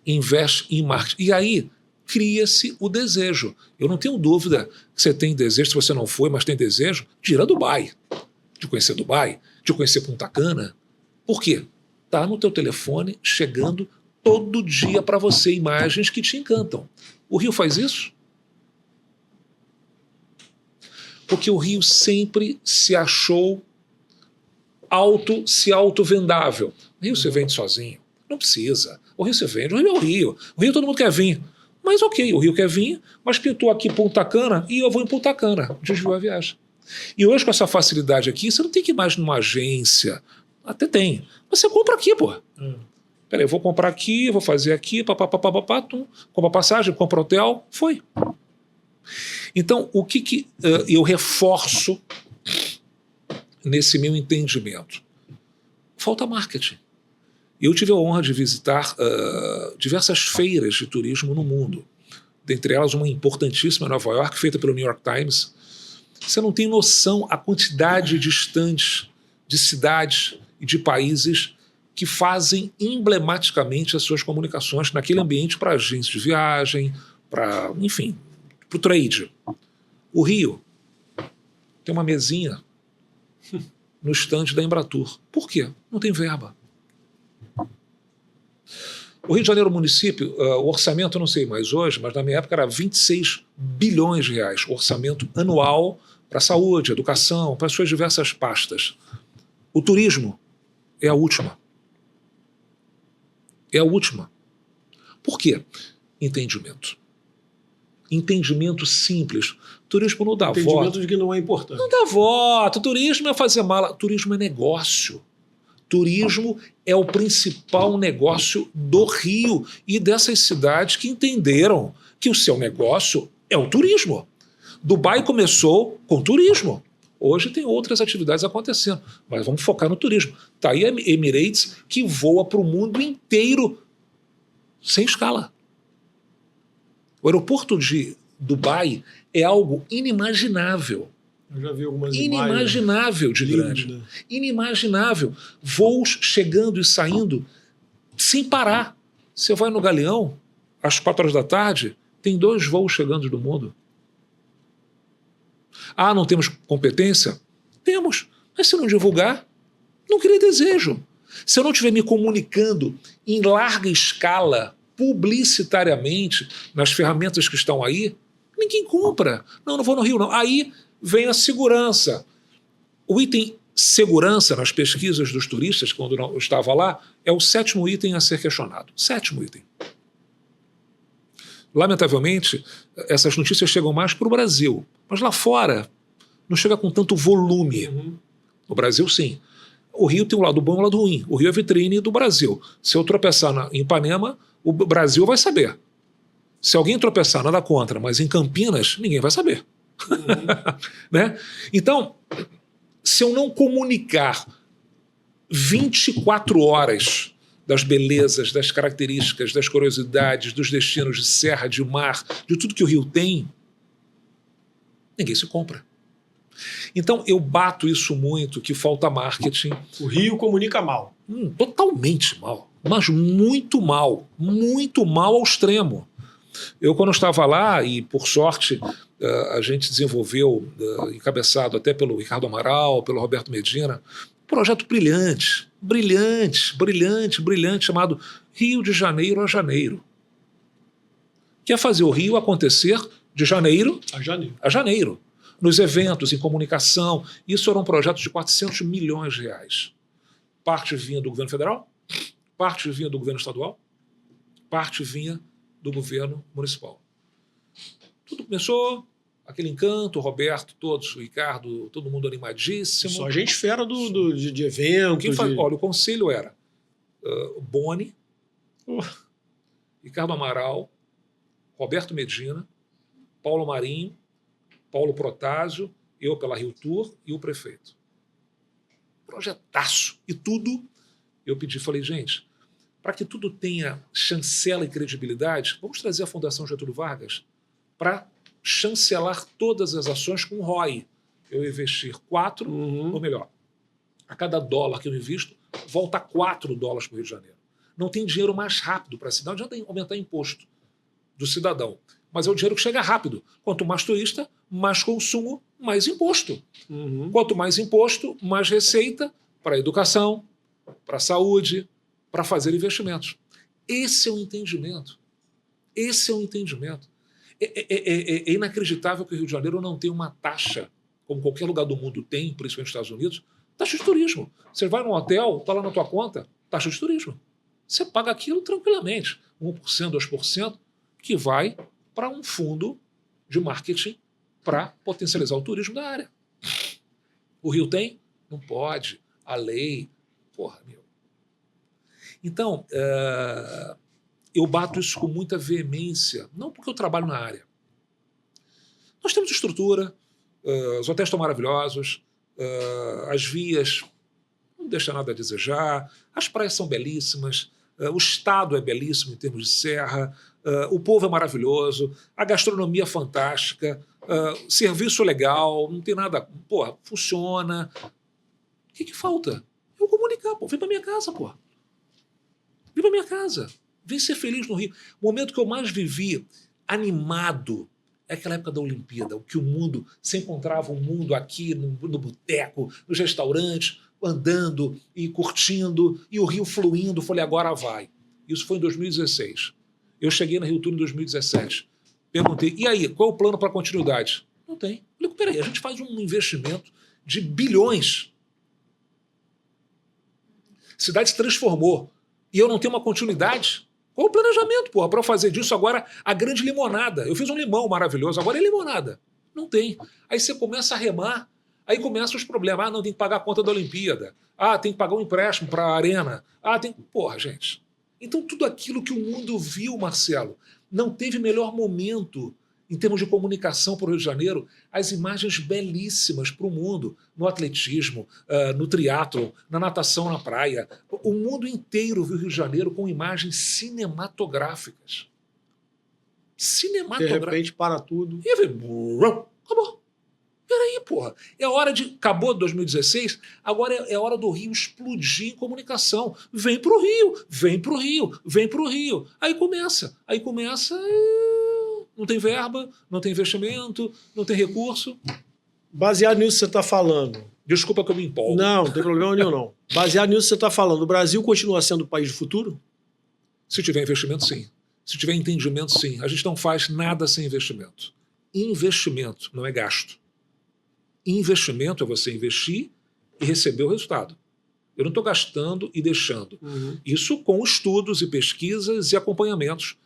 investe em marketing. E aí cria-se o desejo. Eu não tenho dúvida que você tem desejo, se você não foi, mas tem desejo de ir a Dubai, de conhecer Dubai, de conhecer Punta Cana. Por quê? Está no teu telefone chegando todo dia para você imagens que te encantam. O Rio faz isso? Porque o Rio sempre se achou auto-vendável. O Rio você vende sozinho, não precisa. O Rio você vende, o Rio é o Rio. O Rio todo mundo quer vir. Mas ok, o Rio quer vir, mas pintou aqui Punta Cana e eu vou em Punta Cana, desviou a viagem. E hoje com essa facilidade aqui, você não tem que ir mais numa agência. Até tem. Mas você compra aqui, pô. Peraí, eu vou comprar aqui, vou fazer aqui, compra passagem, compra hotel, foi. Então, o que eu reforço nesse meu entendimento? Falta marketing. Eu tive a honra de visitar diversas feiras de turismo no mundo, dentre elas uma importantíssima em Nova York, feita pelo New York Times. Você não tem noção a quantidade de stands de cidades e de países que fazem emblematicamente as suas comunicações naquele ambiente para agências de viagem, para, enfim, para o trade. O Rio tem uma mesinha no estande da Embratur. Por quê? Não tem verba. O Rio de Janeiro, município, o orçamento, eu não sei mais hoje, mas na minha época era 26 bilhões de reais, orçamento anual para a saúde, educação, para as suas diversas pastas. O turismo é a última. É a última. Por quê? Entendimento. Entendimento simples. Turismo não dá voto. Entendimento de que não é importante. Não dá voto. Turismo é fazer mala. Turismo é negócio. Turismo é o principal negócio do Rio e dessas cidades que entenderam que o seu negócio é o turismo. Dubai começou com turismo. Hoje tem outras atividades acontecendo, mas vamos focar no turismo. Está aí a Emirates, que voa para o mundo inteiro sem escala. O aeroporto de Dubai é algo inimaginável. Eu já vi algumas Inimaginável de grande. Né? Inimaginável. Voos chegando e saindo sem parar. Você vai no Galeão, às 4 horas da tarde, tem 2 voos chegando do mundo. Ah, não temos competência? Temos. Mas se não divulgar, não criei desejo. Se eu não estiver me comunicando em larga escala, publicitariamente, nas ferramentas que estão aí, ninguém compra. Não vou no Rio, não. Aí vem a segurança. O item segurança nas pesquisas dos turistas, quando eu estava lá, é o 7º item a ser questionado. 7º item. Lamentavelmente, essas notícias chegam mais para o Brasil. Mas lá fora, não chega com tanto volume. No Brasil, sim. O Rio tem um lado bom e um lado ruim. O Rio é vitrine do Brasil. Se eu tropeçar em Ipanema, o Brasil vai saber. Se alguém tropeçar, nada contra, mas em Campinas, ninguém vai saber. Né? Então, se eu não comunicar 24 horas das belezas, das características, das curiosidades, dos destinos de serra, de mar, de tudo que o Rio tem, ninguém se compra. Então eu bato isso muito, que falta marketing. O Rio comunica mal. Totalmente mal, mas muito mal ao extremo. Eu, quando estava lá, e por sorte a gente desenvolveu, encabeçado até pelo Ricardo Amaral, pelo Roberto Medina, um projeto brilhante, chamado Rio de Janeiro a Janeiro. Que é fazer o Rio acontecer de janeiro a janeiro. Nos eventos, em comunicação. Isso era um projeto de 400 milhões de reais. Parte vinha do governo federal, parte vinha do governo estadual, parte vinha do governo municipal. Tudo começou, aquele encanto, o Roberto, todos, o Ricardo, todo mundo animadíssimo. Só gente fera de evento. Olha, o conselho era Boni, Ricardo Amaral, Roberto Medina, Paulo Marinho, Paulo Protásio, eu pela Rio Tour e o prefeito. Projetaço. E tudo, eu pedi, falei, gente, para que tudo tenha chancela e credibilidade, vamos trazer a Fundação Getúlio Vargas para chancelar todas as ações com ROI. Eu investir 4, ou melhor, a cada dólar que eu invisto, volta 4 dólares para o Rio de Janeiro. Não tem dinheiro mais rápido para a cidade, não adianta aumentar imposto do cidadão. Mas é o dinheiro que chega rápido. Quanto mais turista, mais consumo, mais imposto. Quanto mais imposto, mais receita para a educação, para a saúde, para fazer investimentos. Esse é o entendimento. Esse é o entendimento. É inacreditável que o Rio de Janeiro não tenha uma taxa, como qualquer lugar do mundo tem, principalmente nos Estados Unidos, taxa de turismo. Você vai num hotel, está lá na tua conta, taxa de turismo. Você paga aquilo tranquilamente, 1%, 2%, que vai para um fundo de marketing para potencializar o turismo da área. O Rio tem? Não pode. A lei... Porra, meu. Então, eu bato isso com muita veemência, não porque eu trabalho na área. Nós temos estrutura, os hotéis estão maravilhosos, as vias não deixam nada a desejar, as praias são belíssimas, o estado é belíssimo em termos de serra, o povo é maravilhoso, a gastronomia é fantástica, serviço legal, não tem nada, porra, funciona. O que falta? Eu comunicar, pô, vem pra minha casa, pô. Vem pra minha casa, vem ser feliz no Rio. O momento que eu mais vivi animado é aquela época da Olimpíada, o que o mundo, se encontrava um mundo aqui no boteco, nos restaurantes, andando e curtindo, e o Rio fluindo, falei, agora vai. Isso foi em 2016. Eu cheguei na Rio Tour em 2017. Perguntei, e aí, qual é o plano para continuidade? Não tem. Eu digo, peraí, a gente faz um investimento de bilhões. A cidade se transformou. E eu não tenho uma continuidade. Qual o planejamento, porra, para eu fazer disso agora a grande limonada? Eu fiz um limão maravilhoso, agora é limonada. Não tem. Aí você começa a remar, aí começam os problemas. Ah, não, tem que pagar a conta da Olimpíada. Ah, tem que pagar um empréstimo para a Arena. Ah, tem... Porra, gente. Então tudo aquilo que o mundo viu, Marcelo, não teve melhor momento em termos de comunicação para o Rio de Janeiro, as imagens belíssimas para o mundo, no atletismo, no triatlon, na natação na praia. O mundo inteiro viu o Rio de Janeiro com imagens cinematográficas. De repente, para tudo. E aí, acabou. Peraí, porra. É hora de... Acabou 2016, agora é hora do Rio explodir em comunicação. Vem pro Rio, vem pro Rio, vem pro Rio. Aí começa. Não tem verba, não tem investimento, não tem recurso. Baseado nisso que você está falando. Desculpa que eu me empolgo. Não, não tem problema nenhum, não. Baseado nisso que você está falando, o Brasil continua sendo o país do futuro? Se tiver investimento, sim. Se tiver entendimento, sim. A gente não faz nada sem investimento. Investimento não é gasto. Investimento é você investir e receber o resultado. Eu não estou gastando e deixando. Uhum. Isso com estudos e pesquisas e acompanhamentos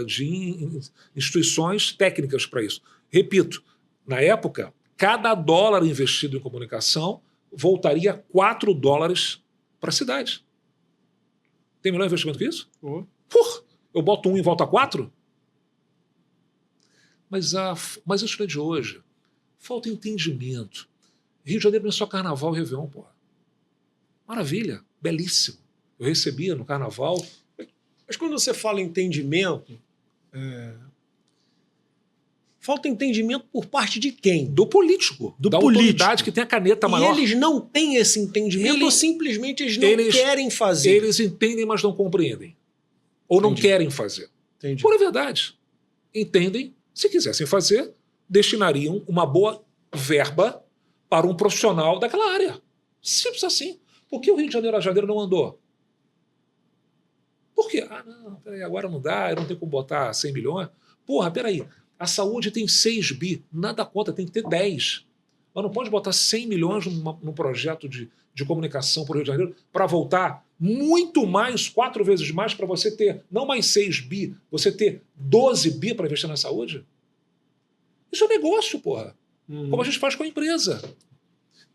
de instituições técnicas para isso. Repito, na época, cada dólar investido em comunicação voltaria $4 para a cidade. Tem melhor investimento que isso? Uhum. Porra, eu boto 1 e volta 4? Mas isso não é de hoje. Falta entendimento. Rio de Janeiro não é só carnaval e Réveillon, porra. Maravilha, belíssimo. Eu recebia no carnaval. Mas quando você fala entendimento, falta entendimento por parte de quem? Do político. Da político. Autoridade que tem a caneta maior. E eles não têm esse entendimento ou simplesmente eles não querem fazer? Eles entendem, mas não compreendem. Ou não querem fazer. Entendi. Pura verdade. Entendem, se quisessem fazer, destinariam uma boa verba para um profissional daquela área. Simples assim. Por que o Rio de Janeiro não andou? Por quê? Ah, não, peraí, agora não dá, eu não tenho como botar 100 milhões. Porra, peraí, a saúde tem 6 bi, nada conta, tem que ter 10. Mas não pode botar 100 milhões num projeto de comunicação para o Rio de Janeiro para voltar muito mais, 4 vezes mais, para você ter, não mais 6 bi, você ter 12 bi para investir na saúde? Isso é negócio, porra. Como a gente faz com a empresa.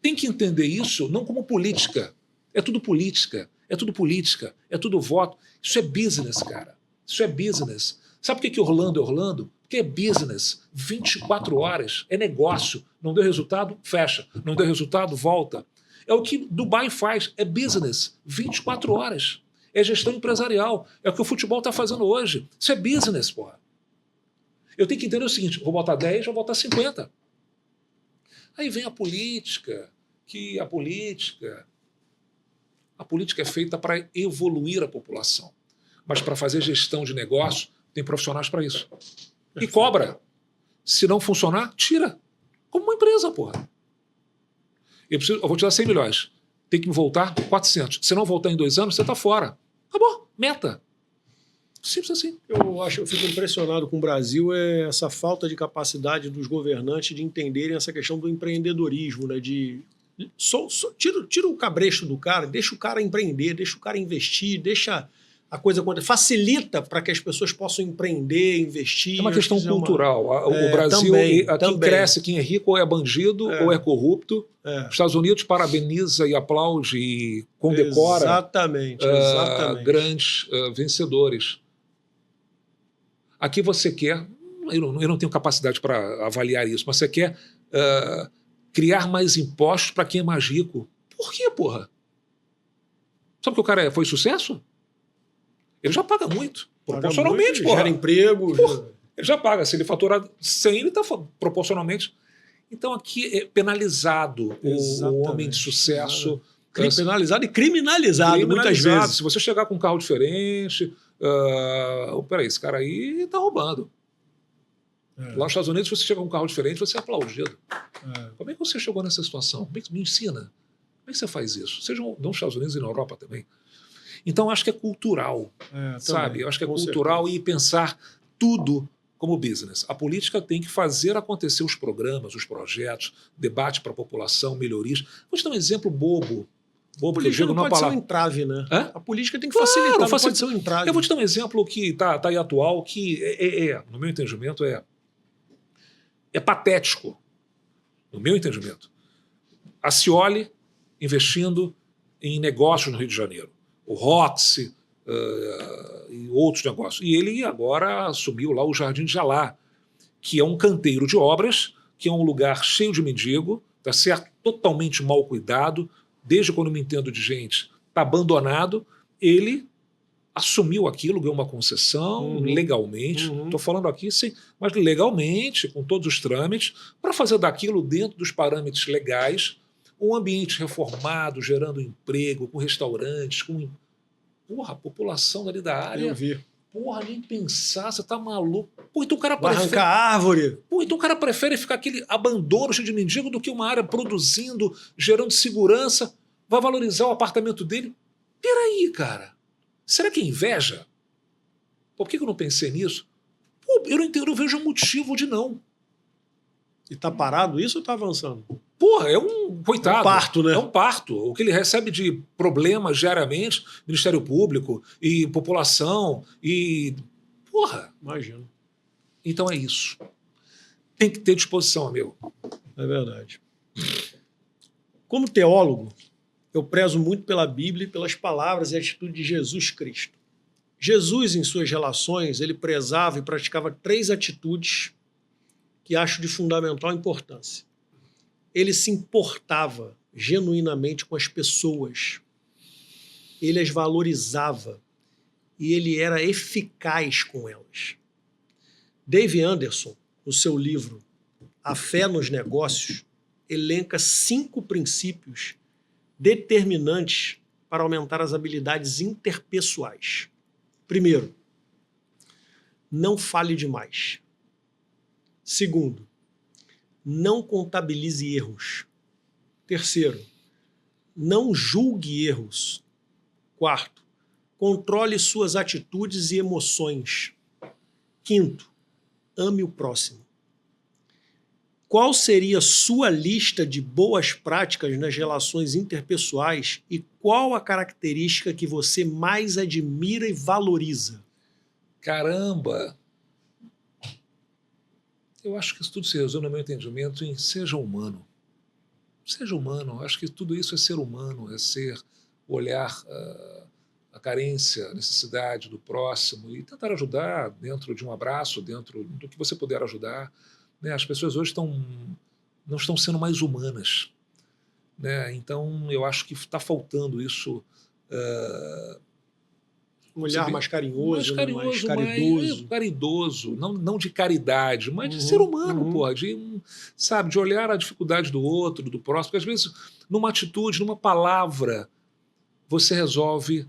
Tem que entender isso não como política. É tudo política, é tudo política, é tudo voto. Isso é business, cara. Isso é business. Sabe por que Orlando é Orlando? Porque é business. 24 horas. É negócio. Não deu resultado? Fecha. Não deu resultado? Volta. É o que Dubai faz. É business. 24 horas. É gestão empresarial. É o que o futebol está fazendo hoje. Isso é business, porra. Eu tenho que entender o seguinte, vou botar 10, vou botar 50. Aí vem a política, que a política é feita para evoluir a população. Mas para fazer gestão de negócio, tem profissionais para isso. E cobra. Se não funcionar, tira. Como uma empresa, porra. Eu vou te dar 100 milhões. Tem que me voltar 400. Se não voltar em 2 anos, você está fora. Acabou. Meta. Simples assim. Eu fico impressionado com o Brasil, essa falta de capacidade dos governantes de entenderem essa questão do empreendedorismo, né? Tira o cabresto do cara, deixa o cara empreender, deixa o cara investir, deixa a coisa acontecer, facilita para que as pessoas possam empreender, investir. É uma questão cultural. O Brasil, quem cresce, quem é rico ou é bandido ou é corrupto. Os Estados Unidos parabeniza e aplaude e condecora exatamente. Grandes vencedores. Aqui você quer, eu não tenho capacidade para avaliar isso, mas você quer criar mais impostos para quem é mais rico. Por quê, porra? Sabe que o cara foi sucesso? Ele já paga muito. Proporcionalmente, porra. Gera emprego. Porra, ele já paga. Se ele faturar 100, ele está proporcionalmente. Então aqui é penalizado o homem de sucesso. Penalizado e criminalizado muitas vezes. Se você chegar com um carro diferente... peraí, esse cara aí está roubando. Lá nos Estados Unidos, se você chega com um carro diferente, você é aplaudido. Como é que você chegou nessa situação? Me ensina. Como é que você faz isso? Seja nos Estados Unidos e na Europa também. Então, acho que é cultural, sabe? Eu acho que é cultural certeza. E pensar tudo como business. A política tem que fazer acontecer os programas, os projetos, debate para a população, melhorias. Vou te dar um exemplo bobo. A política não pode ser um entrave, né? Hã? A política tem que facilitar, não pode ser um entrave. Eu vou te dar um exemplo que está aí atual, que no meu entendimento, é patético. No meu entendimento. A Scioli investindo em negócios no Rio de Janeiro. O Roxy e outros negócios. E ele agora assumiu lá o Jardim de Alá, que é um canteiro de obras, que é um lugar cheio de mendigo, tá certo? Totalmente mal cuidado. Desde quando eu me entendo de gente, está abandonado. Ele assumiu aquilo, ganhou uma concessão legalmente. Estou falando aqui, sim, mas legalmente, com todos os trâmites, para fazer daquilo dentro dos parâmetros legais, um ambiente reformado, gerando emprego, com restaurantes, com... Porra, a população ali da área... Eu vi. Porra, nem pensar, você tá maluco. Pô, então o cara vai arrancar árvore. Pô, então o cara prefere ficar aquele abandono cheio de mendigo do que uma área produzindo, gerando segurança, vai valorizar o apartamento dele. Peraí, cara. Será que é inveja? Por que eu não pensei nisso? Pô, eu não entendo, eu vejo um motivo de não. E tá parado isso ou tá avançando? Porra, é um coitado. É um parto, né? É um parto. O que ele recebe de problemas diariamente, Ministério Público e população e... Porra. Imagino. Então é isso. Tem que ter disposição, amigo. É verdade. Como teólogo, eu prezo muito pela Bíblia e pelas palavras e atitude de Jesus Cristo. Jesus, em suas relações, ele prezava e praticava 3 atitudes que acho de fundamental importância. Ele se importava genuinamente com as pessoas. Ele as valorizava e ele era eficaz com elas. Dave Anderson, no seu livro A Fé nos Negócios, elenca 5 princípios determinantes para aumentar as habilidades interpessoais. Primeiro, não fale demais. Segundo, não contabilize erros. Terceiro, não julgue erros. Quarto, controle suas atitudes e emoções. Quinto, ame o próximo. Qual seria sua lista de boas práticas nas relações interpessoais e qual a característica que você mais admira e valoriza? Caramba! Eu acho que isso tudo se resume, no meu entendimento, em seja humano. Seja humano. Acho que tudo isso é ser humano, é ser olhar a carência, a necessidade do próximo e tentar ajudar dentro de um abraço, dentro do que você puder ajudar. Né? As pessoas hoje não estão sendo mais humanas. Né? Então, eu acho que está faltando isso. Um olhar mais carinhoso, mais caridoso. Mais caridoso, não de caridade, mas de ser humano, porra, sabe, de olhar a dificuldade do outro, do próximo, porque às vezes, numa atitude, numa palavra, você resolve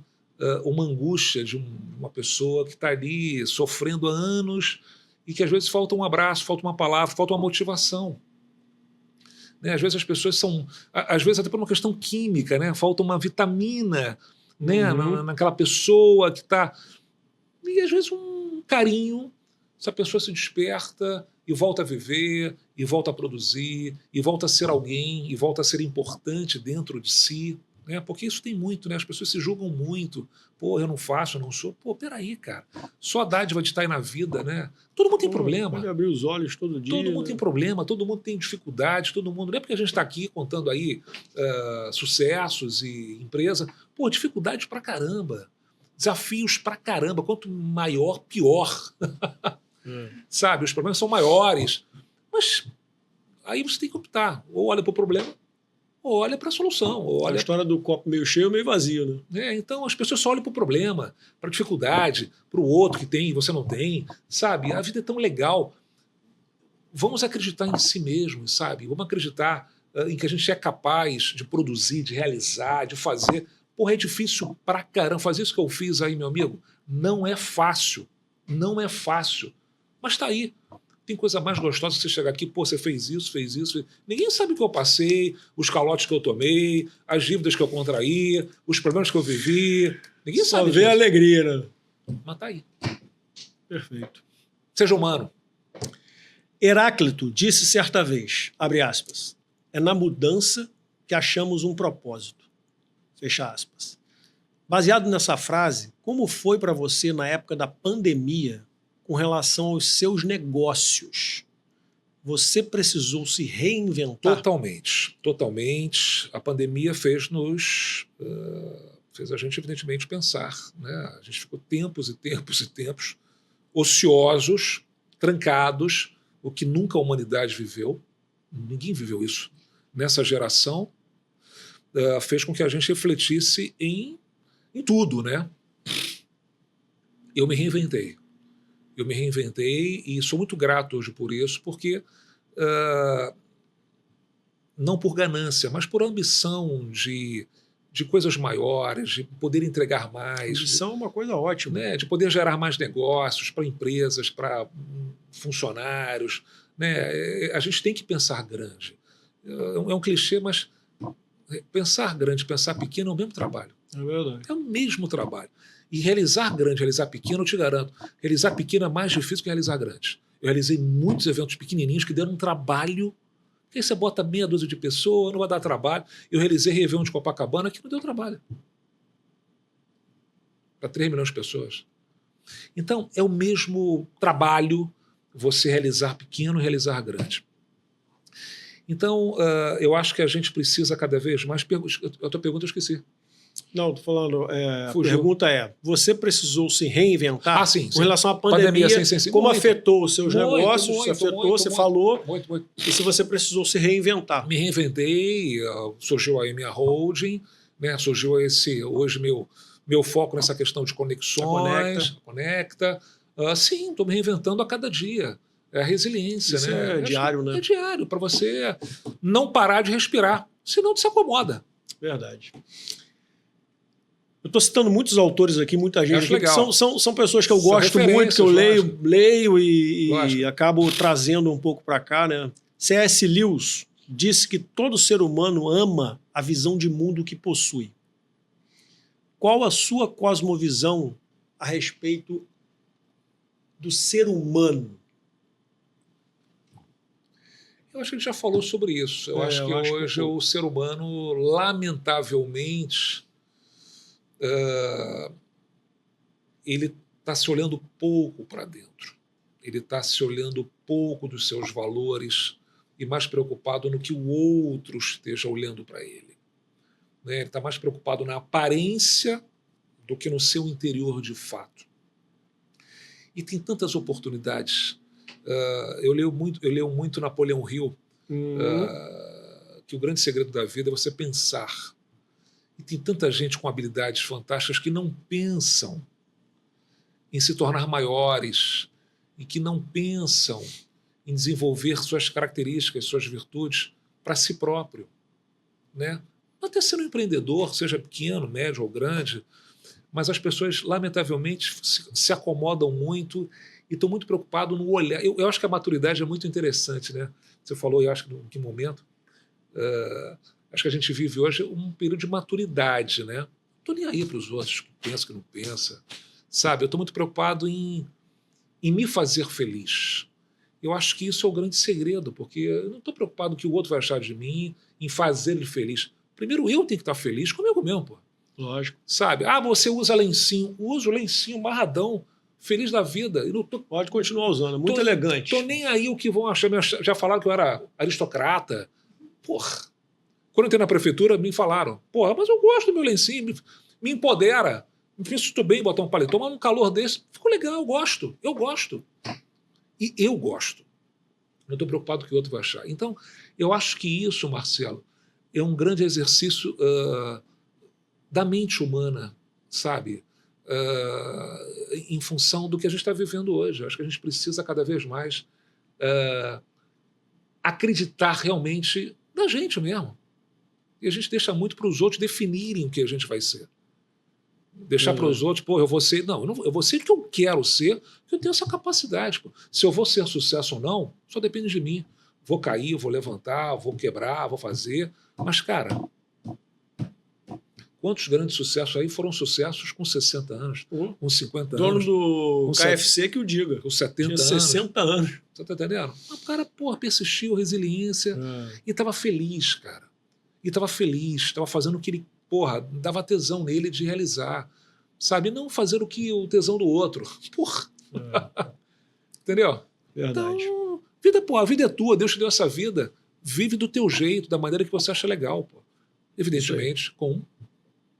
uma angústia de uma pessoa que está ali sofrendo há anos e que às vezes falta um abraço, falta uma palavra, falta uma motivação. Né? Às vezes as pessoas às vezes até por uma questão química, né? Falta uma vitamina, né? Naquela pessoa que está... E às vezes um carinho, essa pessoa se desperta e volta a viver, e volta a produzir, e volta a ser alguém, e volta a ser importante dentro de si. Né? Porque isso tem muito, né? As pessoas se julgam muito. Pô, eu não faço, eu não sou. Pô, peraí, cara. Só a dádiva de estar aí na vida, né? Todo mundo tem problema. Pode abrir os olhos todo dia. Todo mundo tem problema, todo mundo tem dificuldade, todo mundo... Não é porque a gente está aqui contando aí sucessos e empresa. Pô, dificuldade pra caramba. Desafios pra caramba. Quanto maior, pior. Sabe? Os problemas são maiores. Mas aí você tem que optar. Ou olha para o problema, ou olha para a solução. Ou olha... A história do copo meio cheio ou meio vazio, né? Então as pessoas só olham para o problema, para a dificuldade, para o outro que tem e você não tem. Sabe? A vida é tão legal. Vamos acreditar em si mesmo, sabe? Vamos acreditar em que a gente é capaz de produzir, de realizar, de fazer. Porra, é difícil pra caramba. Fazer isso que eu fiz aí, meu amigo, não é fácil. Não é fácil. Mas tá aí. Tem coisa mais gostosa que você chegar aqui, pô, você fez isso, fez isso. Ninguém sabe o que eu passei, os calotes que eu tomei, as dívidas que eu contraí, os problemas que eu vivi. Ninguém sabe. Só vê a alegria, né? Mas tá aí. Perfeito. Seja humano. Heráclito disse certa vez, abre aspas, é na mudança que achamos um propósito. Fecha aspas. Baseado nessa frase, como foi para você na época da pandemia com relação aos seus negócios? Você precisou se reinventar? Totalmente, totalmente. A pandemia fez a gente, evidentemente, pensar. Né? A gente ficou tempos e tempos e tempos ociosos, trancados, o que nunca a humanidade viveu. Ninguém viveu isso. Nessa geração, fez com que a gente refletisse em tudo, né? Eu me reinventei. E sou muito grato hoje por isso, porque não por ganância, mas por ambição de coisas maiores, de poder entregar mais. Ambição é uma coisa ótima. Né, de poder gerar mais negócios para empresas, para funcionários. Né? A gente tem que pensar grande. É um clichê, mas pensar grande, pensar pequeno é o mesmo trabalho. É verdade. É o mesmo trabalho. E realizar grande, realizar pequeno, eu te garanto, realizar pequeno é mais difícil que realizar grande. Eu realizei muitos eventos pequenininhos que deram um trabalho, que aí você bota meia dúzia de pessoas, não vai dar trabalho. Eu realizei Réveillon de Copacabana, que não deu trabalho. Para 3 milhões de pessoas. Então, é o mesmo trabalho você realizar pequeno e realizar grande. Então, eu acho que a gente precisa cada vez mais... A tua pergunta eu esqueci. Não, estou falando, a pergunta é, você precisou se reinventar sim, com relação à pandemia, sim. como muito, afetou os seus negócios, muito, você falou, muito. E se você precisou se reinventar. Me reinventei, surgiu aí minha holding, né, surgiu hoje meu foco nessa questão de conexões, Conecta. Sim, estou me reinventando a cada dia. É a resiliência. Isso né? É diário, né? É diário, para você não parar de respirar, senão te acomoda. Verdade. Eu estou citando muitos autores aqui, muita gente aqui, que são pessoas que eu gosto muito, que eu leio e acabo trazendo um pouco para cá. Né? C.S. Lewis disse que todo ser humano ama a visão de mundo que possui. Qual a sua cosmovisão a respeito do ser humano? Eu acho que a gente já falou sobre isso. Eu acho que hoje o ser humano, lamentavelmente, ele está se olhando pouco para dentro. Ele está se olhando pouco dos seus valores e mais preocupado no que o outro esteja olhando para ele. Né? Ele está mais preocupado na aparência do que no seu interior de fato. E tem tantas oportunidades. Eu leio muito Napoleão Hill, que o grande segredo da vida é você pensar. E tem tanta gente com habilidades fantásticas que não pensam em se tornar maiores e que não pensam em desenvolver suas características, suas virtudes para si próprio. Né? Até sendo um empreendedor, seja pequeno, médio ou grande, mas as pessoas, lamentavelmente, se acomodam muito e estão muito preocupados no olhar. Eu acho que a maturidade é muito interessante. Né? Você falou, eu acho que em que momento... acho que a gente vive hoje um período de maturidade, né? Não estou nem aí para os outros, que pensa, que não pensa. Sabe? Eu estou muito preocupado em me fazer feliz. Eu acho que isso é o grande segredo, porque eu não estou preocupado com o que o outro vai achar de mim, em fazer ele feliz. Primeiro eu tenho que estar feliz comigo mesmo, pô. Lógico. Sabe? Você usa lencinho. Uso lencinho, marradão, feliz da vida. Pode continuar usando, muito elegante. Estou nem aí o que vão achar. Já falaram que eu era aristocrata. Porra. Quando eu entrei na prefeitura, me falaram, porra, mas eu gosto do meu lencinho, me empodera, me sinto bem botar um paletó, mas num calor desse, ficou legal, eu gosto. E eu gosto. Não estou preocupado com o que o outro vai achar. Então, eu acho que isso, Marcelo, é um grande exercício da mente humana, sabe? Em função do que a gente está vivendo hoje. Eu acho que a gente precisa cada vez mais acreditar realmente na gente mesmo. E a gente deixa muito para os outros definirem o que a gente vai ser. Deixar para os outros, eu vou ser... Não, eu vou ser o que eu quero ser, porque eu tenho essa capacidade. Se eu vou ser sucesso ou não, só depende de mim. Vou cair, vou levantar, vou quebrar, vou fazer. Mas, cara, Quantos grandes sucessos aí foram sucessos com 60 anos, com 50 dono anos? do KFC que o diga. Com 70 Tinha anos. 60 anos. Você tá entendendo? O cara, porra, persistiu, resiliência, e tava feliz, cara. E tava feliz, tava fazendo o que ele, porra, dava tesão nele de realizar. Sabe? Não fazer o tesão do outro. Porra. Entendeu? Verdade. Então, a vida é tua, Deus te deu essa vida. Vive do teu jeito, da maneira que você acha legal, pô. Evidentemente, com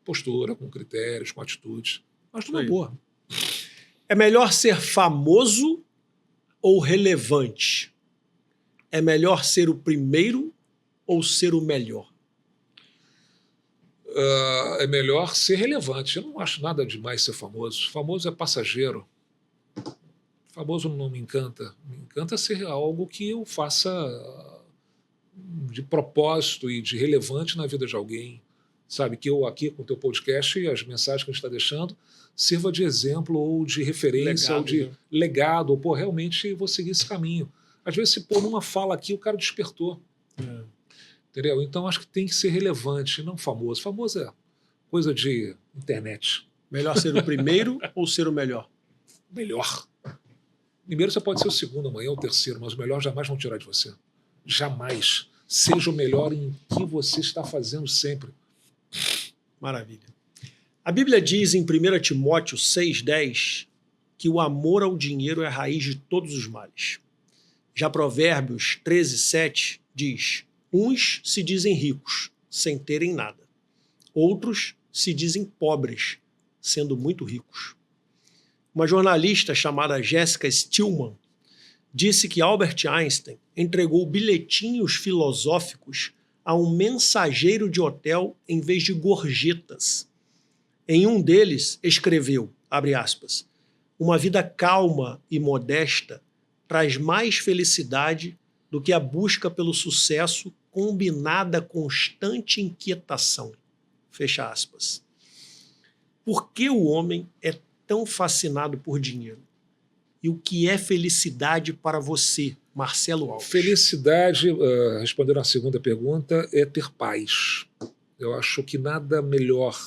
postura, com critérios, com atitudes. Mas tudo boa. É melhor ser famoso ou relevante? É melhor ser o primeiro ou ser o melhor? É melhor ser relevante. Eu não acho nada demais ser famoso. Famoso é passageiro. Famoso não me encanta. Me encanta ser algo que eu faça de propósito e de relevante na vida de alguém. Sabe, que eu aqui com o teu podcast e as mensagens que a gente está deixando sirva de exemplo ou de referência legado, ou de legado, ou pô, realmente vou seguir esse caminho. Às vezes, se pôr numa fala aqui, o cara despertou. Entendeu? Então, acho que tem que ser relevante, não famoso. Famoso é coisa de internet. Melhor ser o primeiro ou ser o melhor? Melhor. Primeiro você pode ser o segundo amanhã ou o terceiro, mas o melhor jamais vão tirar de você. Jamais. Seja o melhor em que você está fazendo sempre. Maravilha. A Bíblia diz em 1 Timóteo 6,10 que o amor ao dinheiro é a raiz de todos os males. Já Provérbios 13,7 diz: uns se dizem ricos, sem terem nada. Outros se dizem pobres, sendo muito ricos. Uma jornalista chamada Jessica Stillman disse que Albert Einstein entregou bilhetinhos filosóficos a um mensageiro de hotel em vez de gorjetas. Em um deles, escreveu, abre aspas, uma vida calma e modesta traz mais felicidade do que a busca pelo sucesso combinada constante inquietação. Fecha aspas. Por que o homem é tão fascinado por dinheiro? E o que é felicidade para você, Marcelo Alves? Felicidade, respondendo à segunda pergunta, é ter paz. Eu acho que nada melhor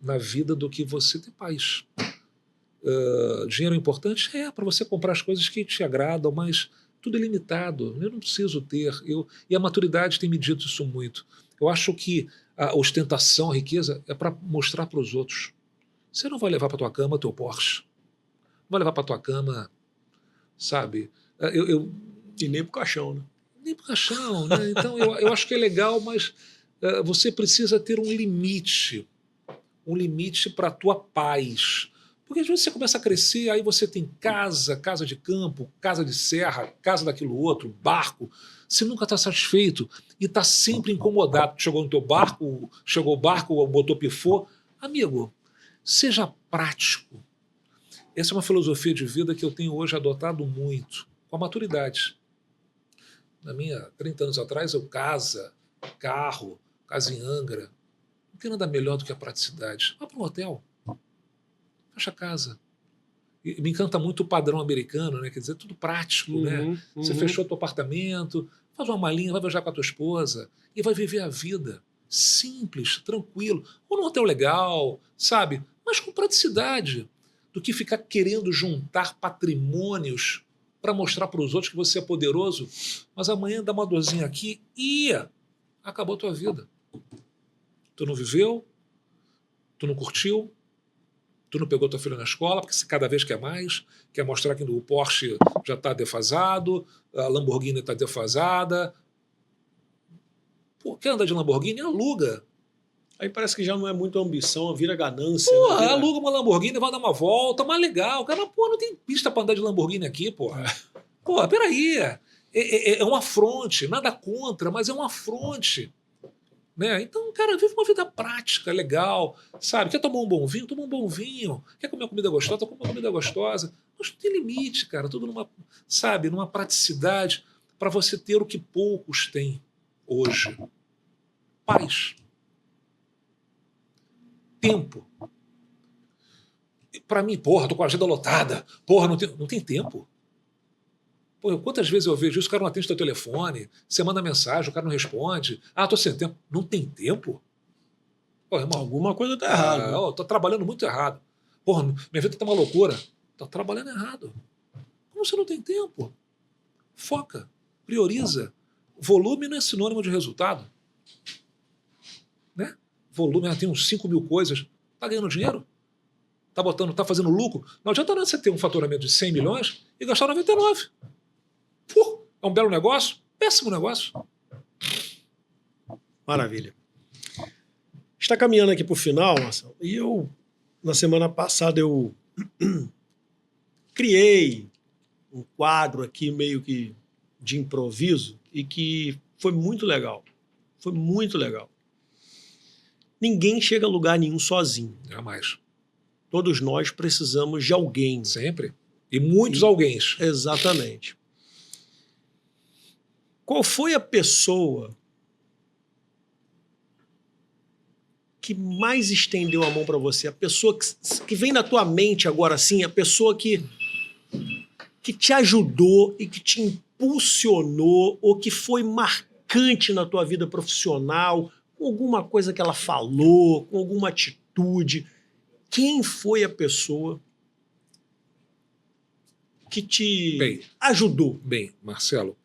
na vida do que você ter paz. Dinheiro é importante? É, para você comprar as coisas que te agradam, mas tudo é limitado. Eu não preciso ter. E a maturidade tem me dito isso muito. Eu acho que a ostentação, a riqueza, é para mostrar para os outros. Você não vai levar para tua cama teu Porsche. Não vai levar para tua cama, sabe? E nem pro caixão, né? Nem pro caixão, né? Então eu acho que é legal, mas você precisa ter um limite para a tua paz. Porque às vezes você começa a crescer, aí você tem casa de campo, casa de serra, casa daquilo outro, barco. Você nunca está satisfeito e está sempre incomodado. Chegou no teu barco, chegou o barco, o motor pifou. Amigo, seja prático. Essa é uma filosofia de vida que eu tenho hoje adotado muito, com a maturidade. Na minha 30 anos atrás, casa em Angra. Não tem nada melhor do que a praticidade. Vá para um hotel. Fecha a casa. E me encanta muito o padrão americano, né? Quer dizer, tudo prático, né? Você fechou teu apartamento, faz uma malinha, vai viajar com a tua esposa e vai viver a vida simples, tranquilo. Ou num hotel legal, sabe? Mas com praticidade. Do que ficar querendo juntar patrimônios para mostrar para os outros que você é poderoso, mas amanhã dá uma dorzinha aqui e acabou a tua vida. Tu não viveu, tu não curtiu, tu não pegou tua filha na escola, porque você cada vez quer mais, quer mostrar que o Porsche já está defasado, a Lamborghini está defasada. Pô, quer andar de Lamborghini? Aluga. Aí parece que já não é muito ambição, vira ganância. Pô, né? aluga uma Lamborghini, vai dar uma volta, mas legal. Cara, pô, não tem pista para andar de Lamborghini aqui, pô. Pô, peraí. É um afronte, nada contra, mas é um afronte. Né? Então, cara, vive uma vida prática, legal, sabe? Quer tomar um bom vinho? Toma um bom vinho. Quer comer uma comida gostosa? Come uma comida gostosa. Mas não tem limite, cara. Tudo numa praticidade para você ter o que poucos têm hoje. Paz. Tempo. Para mim, porra, tô com a agenda lotada. Porra, não tem tempo. Porra, quantas vezes eu vejo isso, o cara não atende teu telefone, você manda mensagem, o cara não responde. Ah, tô sem tempo. Não tem tempo? Pô, irmão, Alguma coisa tá errada. Né? tô trabalhando muito errado. Porra, minha vida tá uma loucura. Tá trabalhando errado. Como você não tem tempo? Foca, prioriza. Volume não é sinônimo de resultado. Né? Volume, tem uns 5 mil coisas. Tá ganhando dinheiro? Tá fazendo lucro? Não adianta nada você ter um faturamento de 100 milhões e gastar 99. Pô, é um belo negócio? Péssimo negócio. Maravilha. Está caminhando aqui para o final, Marcelo, e na semana passada, eu criei um quadro aqui meio que de improviso e que foi muito legal. Foi muito legal. Ninguém chega a lugar nenhum sozinho. Jamais. Todos nós precisamos de alguém. Sempre. E muitos alguéns. Exatamente. Qual foi a pessoa que mais estendeu a mão para você? A pessoa que vem na tua mente agora assim, a pessoa que te ajudou e que te impulsionou ou que foi marcante na tua vida profissional, com alguma coisa que ela falou, com alguma atitude. Quem foi a pessoa que te ajudou? Bem, Marcelo.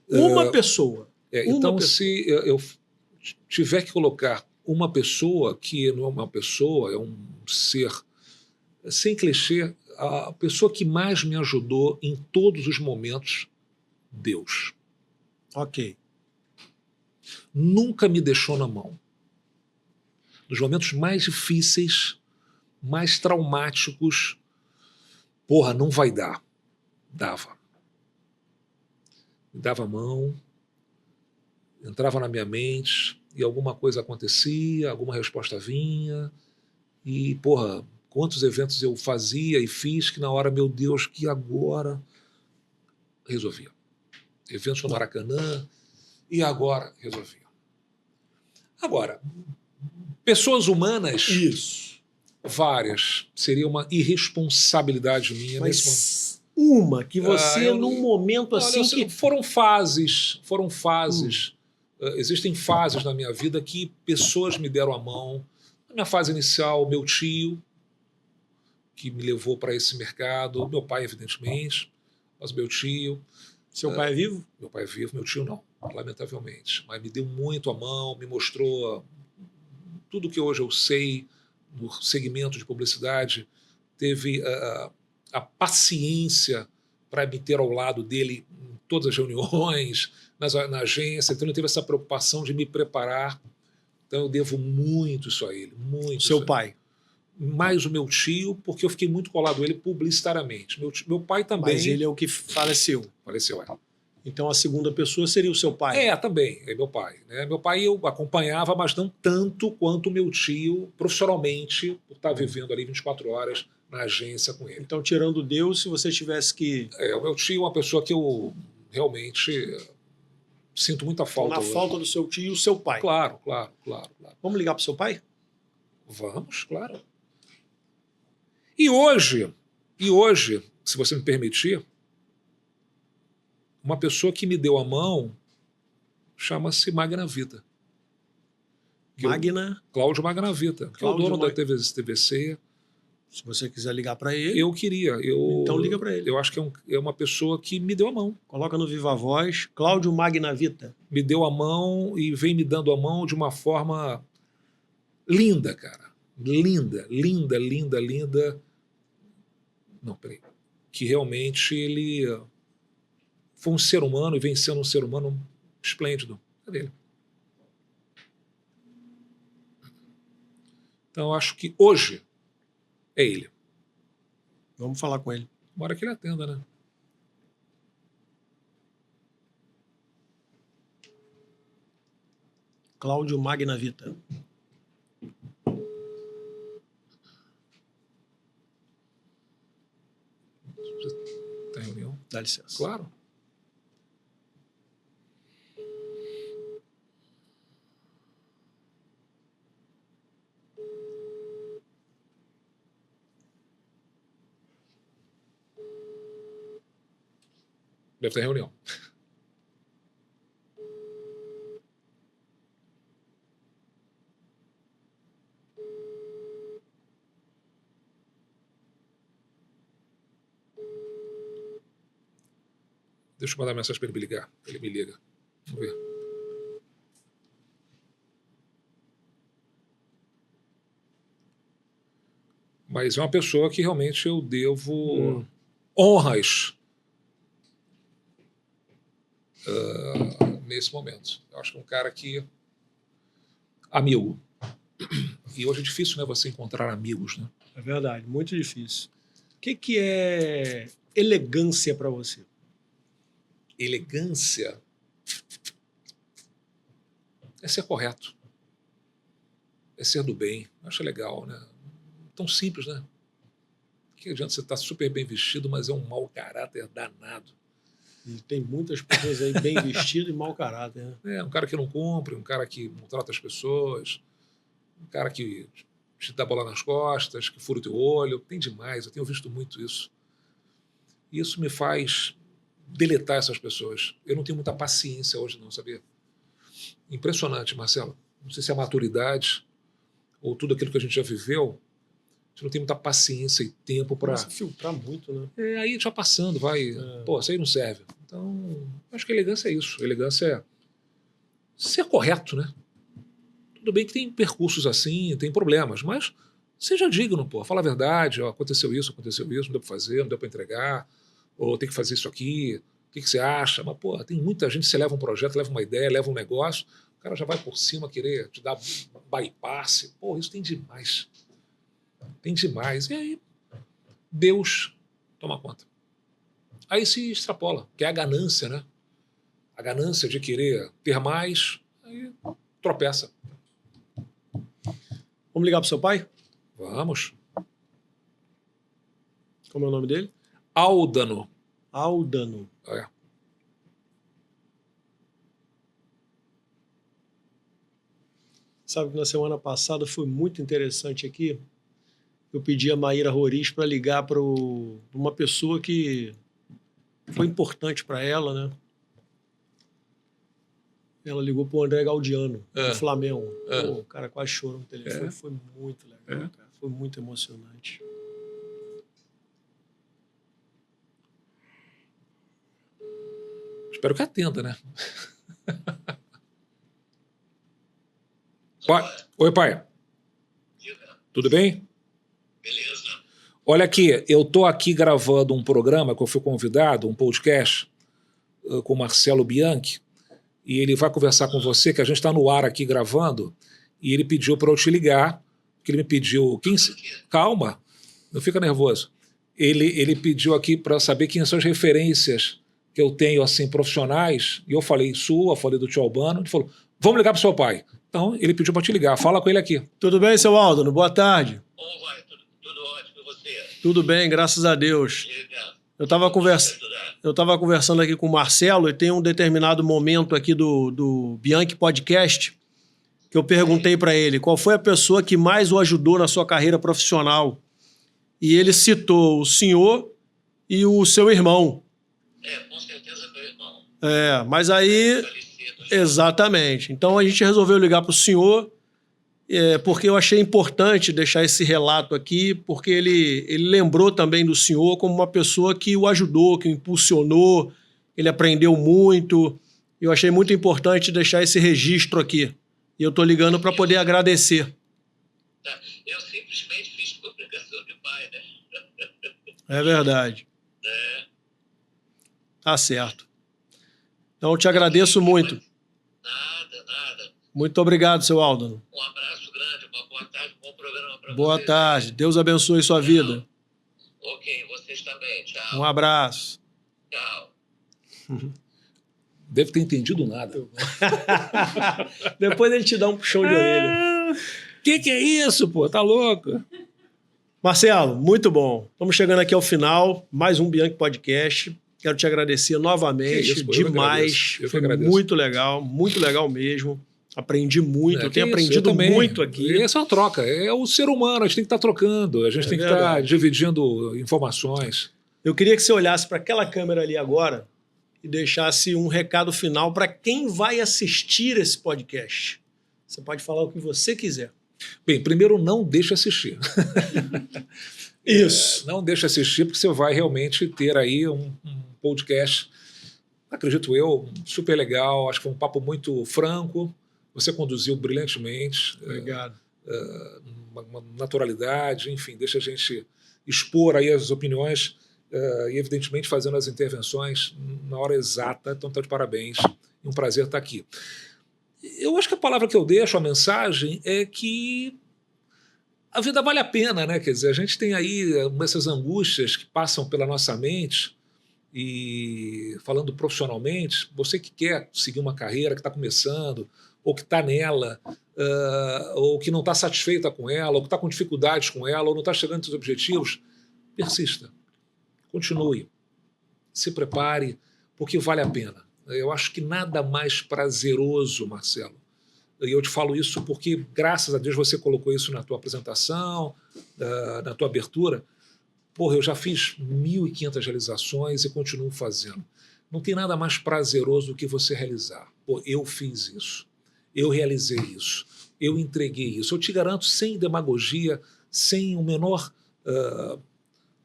Uma pessoa. Então, se eu tiver que colocar uma pessoa que não é uma pessoa, é um ser, sem clichê, a pessoa que mais me ajudou em todos os momentos, Deus. Ok. Nunca me deixou na mão. Nos momentos mais difíceis, mais traumáticos, porra, não vai dar. Dava. Me dava a mão, entrava na minha mente e alguma coisa acontecia, alguma resposta vinha e, porra, quantos eventos eu fazia e fiz que na hora, meu Deus, que agora resolvia. Eventos no Maracanã e agora resolvia. Agora, pessoas humanas, isso, várias, seria uma irresponsabilidade minha nesse momento. Uma que você, num momento assim... Olha, foram fases. Existem fases na minha vida que pessoas me deram a mão. Na minha fase inicial, meu tio, que me levou para esse mercado, meu pai, evidentemente, mas meu tio. Seu pai é vivo? Meu pai é vivo, meu tio não, lamentavelmente. Mas me deu muito a mão, me mostrou tudo que hoje eu sei no segmento de publicidade, teve a paciência para me ter ao lado dele em todas as reuniões, na agência, então ele teve essa preocupação de me preparar. Então eu devo muito isso a ele, muito. Seu pai? Mais o meu tio, porque eu fiquei muito colado a ele publicitariamente. Meu pai também. Mas ele é o que faleceu. Faleceu, é. Então a segunda pessoa seria o seu pai? Também, é meu pai. Né? Meu pai eu acompanhava, mas não tanto quanto meu tio, profissionalmente, por estar vivendo ali 24 horas na agência com ele. Então, tirando Deus, se você tivesse que... O meu tio é uma pessoa que eu realmente sinto muita falta. Então, na falta do seu tio, o seu pai. Claro. Vamos ligar para o seu pai? Vamos, claro. E hoje, se você me permitir, uma pessoa que me deu a mão chama-se Magnavita. Cláudio Magnavita, que é o dono da TVC. Se você quiser ligar para ele... Eu queria. Então liga para ele. Eu acho que é uma pessoa que me deu a mão. Coloca no Viva Voz, Cláudio Magnavita. Me deu a mão e vem me dando a mão de uma forma linda, cara. Linda. Não, peraí. Que realmente ele foi um ser humano e vem sendo um ser humano esplêndido. Cadê ele? Então, eu acho que hoje é ele. Vamos falar com ele. Bora que ele atenda, né? Cláudio Magnavita. Tem reunião? Dá licença. Claro. Deve ter reunião. Deixa eu mandar mensagem para ele me ligar. Ele me liga. Vamos ver. Mas é uma pessoa que realmente eu devo honras nesse momento. Eu acho que é um cara que... Amigo. E hoje é difícil, né, você encontrar amigos, né? É verdade, muito difícil. O que é elegância para você? Elegância é ser correto. É ser do bem. Acho legal, né? Tão simples, né? Que adianta você estar super bem vestido, mas é um mau caráter danado. E tem muitas pessoas aí bem vestidas e mau caráter, né? É, um cara que não cumpre, um cara que não trata as pessoas, um cara que te dá bola nas costas, que fura o teu olho. Tem demais, eu tenho visto muito isso. E isso me faz deletar essas pessoas. Eu não tenho muita paciência hoje não, sabia? Impressionante, Marcelo. Não sei se é a maturidade ou tudo aquilo que a gente já viveu, a gente não tem muita paciência e tempo para... Começa a filtrar muito, né? É, aí já passando, vai... Pô, isso aí não serve. Então, acho que elegância é isso. Elegância é ser correto, né? Tudo bem que tem percursos assim, tem problemas, mas seja digno, pô. Fala a verdade, ó, aconteceu isso, não deu para fazer, não deu para entregar, ou tem que fazer isso aqui, o que você acha? Mas, pô, tem muita gente, você leva um projeto, leva uma ideia, leva um negócio, o cara já vai por cima querer te dar bypass. Pô, isso tem demais. Tem demais. E aí, Deus toma conta. Aí se extrapola, que é a ganância, né? A ganância de querer ter mais, aí tropeça. Vamos ligar pro seu pai? Vamos. Como é o nome dele? Aldano. Aldano. É. Sabe que na semana passada foi muito interessante aqui. Eu pedi a Maíra Roriz para ligar para uma pessoa que foi importante para ela, né? Ela ligou para o André Galdiano, do Flamengo. Pô, o cara quase chorou no telefone. Foi muito legal, cara. Foi muito emocionante. Espero que atenda, né? Pai. Oi, pai. Tudo bem? Beleza. Olha aqui, eu estou aqui gravando um programa que eu fui convidado, um podcast, com o Marcelo Bianchi, e ele vai conversar com você, que a gente está no ar aqui gravando, e ele pediu para eu te ligar, que ele me pediu... Calma, não fica nervoso. Ele pediu aqui para saber quem são as referências que eu tenho, assim, profissionais, e eu falei falei do tio Albano, ele falou, vamos ligar para o seu pai. Então, ele pediu para te ligar, fala com ele aqui. Tudo bem, seu Aldano? Boa tarde. Como vai? Tudo ótimo com você? Tudo bem, graças a Deus. Eu estava conversando aqui com o Marcelo e tem um determinado momento aqui do Bianchi Podcast que eu perguntei para ele qual foi a pessoa que mais o ajudou na sua carreira profissional. E ele citou o senhor e o seu irmão. Com certeza meu irmão. Mas aí... Exatamente. Então a gente resolveu ligar para o senhor porque eu achei importante deixar esse relato aqui, porque ele lembrou também do senhor como uma pessoa que o ajudou, que o impulsionou, ele aprendeu muito. Eu achei muito importante deixar esse registro aqui. E eu estou ligando para poder agradecer. Eu simplesmente fiz por obrigação de pai, né? É verdade. Tá certo. Então eu te agradeço muito. Nada. Muito obrigado, seu Aldano. Um abraço grande, uma boa tarde, um bom programa para você. Boa tarde. Deus abençoe sua vida. Ok, vocês também. Tchau. Um abraço. Tchau. Deve ter entendido nada. Depois ele te dá um puxão de orelha. Que é isso, pô? Tá louco? Marcelo, muito bom. Estamos chegando aqui ao final. Mais um Bianchi Podcast. Quero te agradecer novamente. Isso, pô, demais. Eu Foi agradeço. muito legal mesmo. Aprendi muito. Eu tenho aprendido muito aqui. E essa é uma troca. É o ser humano, a gente tem que estar trocando, a gente tem que estar dividindo informações. Eu queria que você olhasse para aquela câmera ali agora e deixasse um recado final para quem vai assistir esse podcast. Você pode falar o que você quiser. Bem, primeiro, não deixe assistir. Isso. Não deixe assistir, porque você vai realmente ter aí um podcast acredito eu, super legal. Acho que foi um papo muito franco. Você conduziu brilhantemente. Obrigado. Uma naturalidade, enfim, deixa a gente expor aí as opiniões e, evidentemente, fazendo as intervenções na hora exata. Então, tá de parabéns. Um prazer estar aqui. Eu acho que a palavra que eu deixo, a mensagem, é que a vida vale a pena, né? Quer dizer, a gente tem aí essas angústias que passam pela nossa mente e, falando profissionalmente, você que quer seguir uma carreira, que está começando, ou que está nela, ou que não está satisfeita com ela, ou que está com dificuldades com ela, ou não está chegando aos seus objetivos, persista, continue, se prepare, porque vale a pena. Eu acho que nada mais prazeroso, Marcelo, e eu te falo isso porque, graças a Deus, você colocou isso na tua apresentação, na tua abertura. Porra, eu já fiz 1.500 realizações e continuo fazendo. Não tem nada mais prazeroso do que você realizar. Pô, eu fiz isso. Eu realizei isso, eu entreguei isso. Eu te garanto, sem demagogia, sem o menor...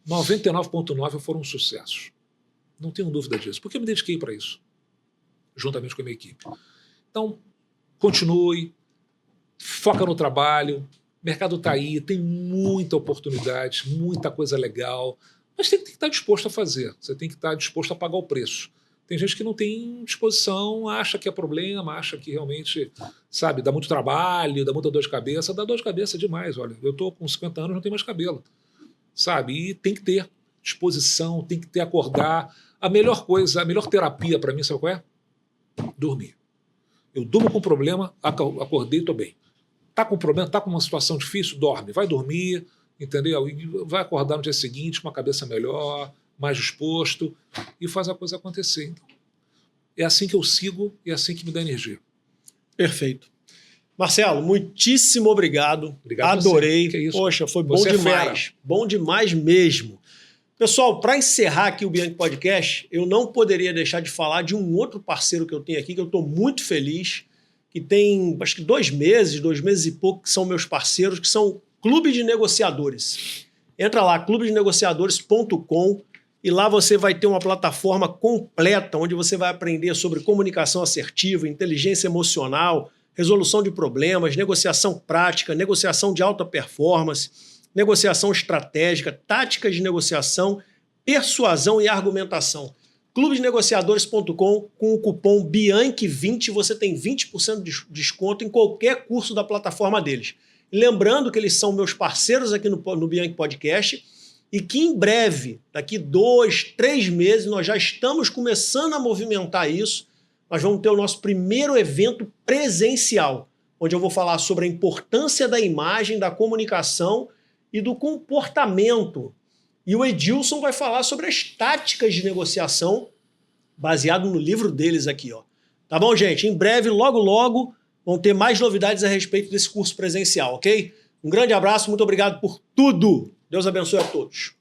99,9% foram sucessos. Não tenho dúvida disso, porque eu me dediquei para isso, juntamente com a minha equipe. Então, continue, foca no trabalho, o mercado está aí, tem muita oportunidade, muita coisa legal, mas tem que estar disposto a fazer, você tem que estar disposto a pagar o preço. Tem gente que não tem disposição, acha que é problema, acha que realmente, sabe, dá muito trabalho, dá muita dor de cabeça. Dá dor de cabeça demais, olha. Eu estou com 50 anos, não tenho mais cabelo, sabe? E tem que ter disposição, tem que ter acordar. A melhor coisa, a melhor terapia para mim, sabe qual é? Dormir. Eu durmo com problema, acordei, estou bem. Tá com problema, tá com uma situação difícil, dorme. Vai dormir, entendeu? E vai acordar no dia seguinte com a cabeça melhor, mais disposto, e faz a coisa acontecer. Então, é assim que eu sigo e é assim que me dá energia. Perfeito. Marcelo, muitíssimo obrigado. Obrigado. Adorei. Que isso? Poxa, foi bom Você é demais. fera. Bom demais mesmo. Pessoal, para encerrar aqui o Bianchi Podcast, eu não poderia deixar de falar de um outro parceiro que eu tenho aqui, que eu estou muito feliz, que tem acho que 2 meses e pouco, que são meus parceiros, que são Clube de Negociadores. Entra lá, clubedenegociadores.com, e lá você vai ter uma plataforma completa onde você vai aprender sobre comunicação assertiva, inteligência emocional, resolução de problemas, negociação prática, negociação de alta performance, negociação estratégica, táticas de negociação, persuasão e argumentação. clubedenegociadores.com, com o cupom BIANCHI20 você tem 20% de desconto em qualquer curso da plataforma deles. E lembrando que eles são meus parceiros aqui no Bianchi Podcast, e que em breve, daqui 2, 3 meses, nós já estamos começando a movimentar isso. Nós vamos ter o nosso primeiro evento presencial, onde eu vou falar sobre a importância da imagem, da comunicação e do comportamento. E o Edilson vai falar sobre as táticas de negociação, baseado no livro deles aqui, ó. Tá bom, gente? Em breve, logo, logo, vão ter mais novidades a respeito desse curso presencial, ok? Um grande abraço, muito obrigado por tudo. Deus abençoe a todos.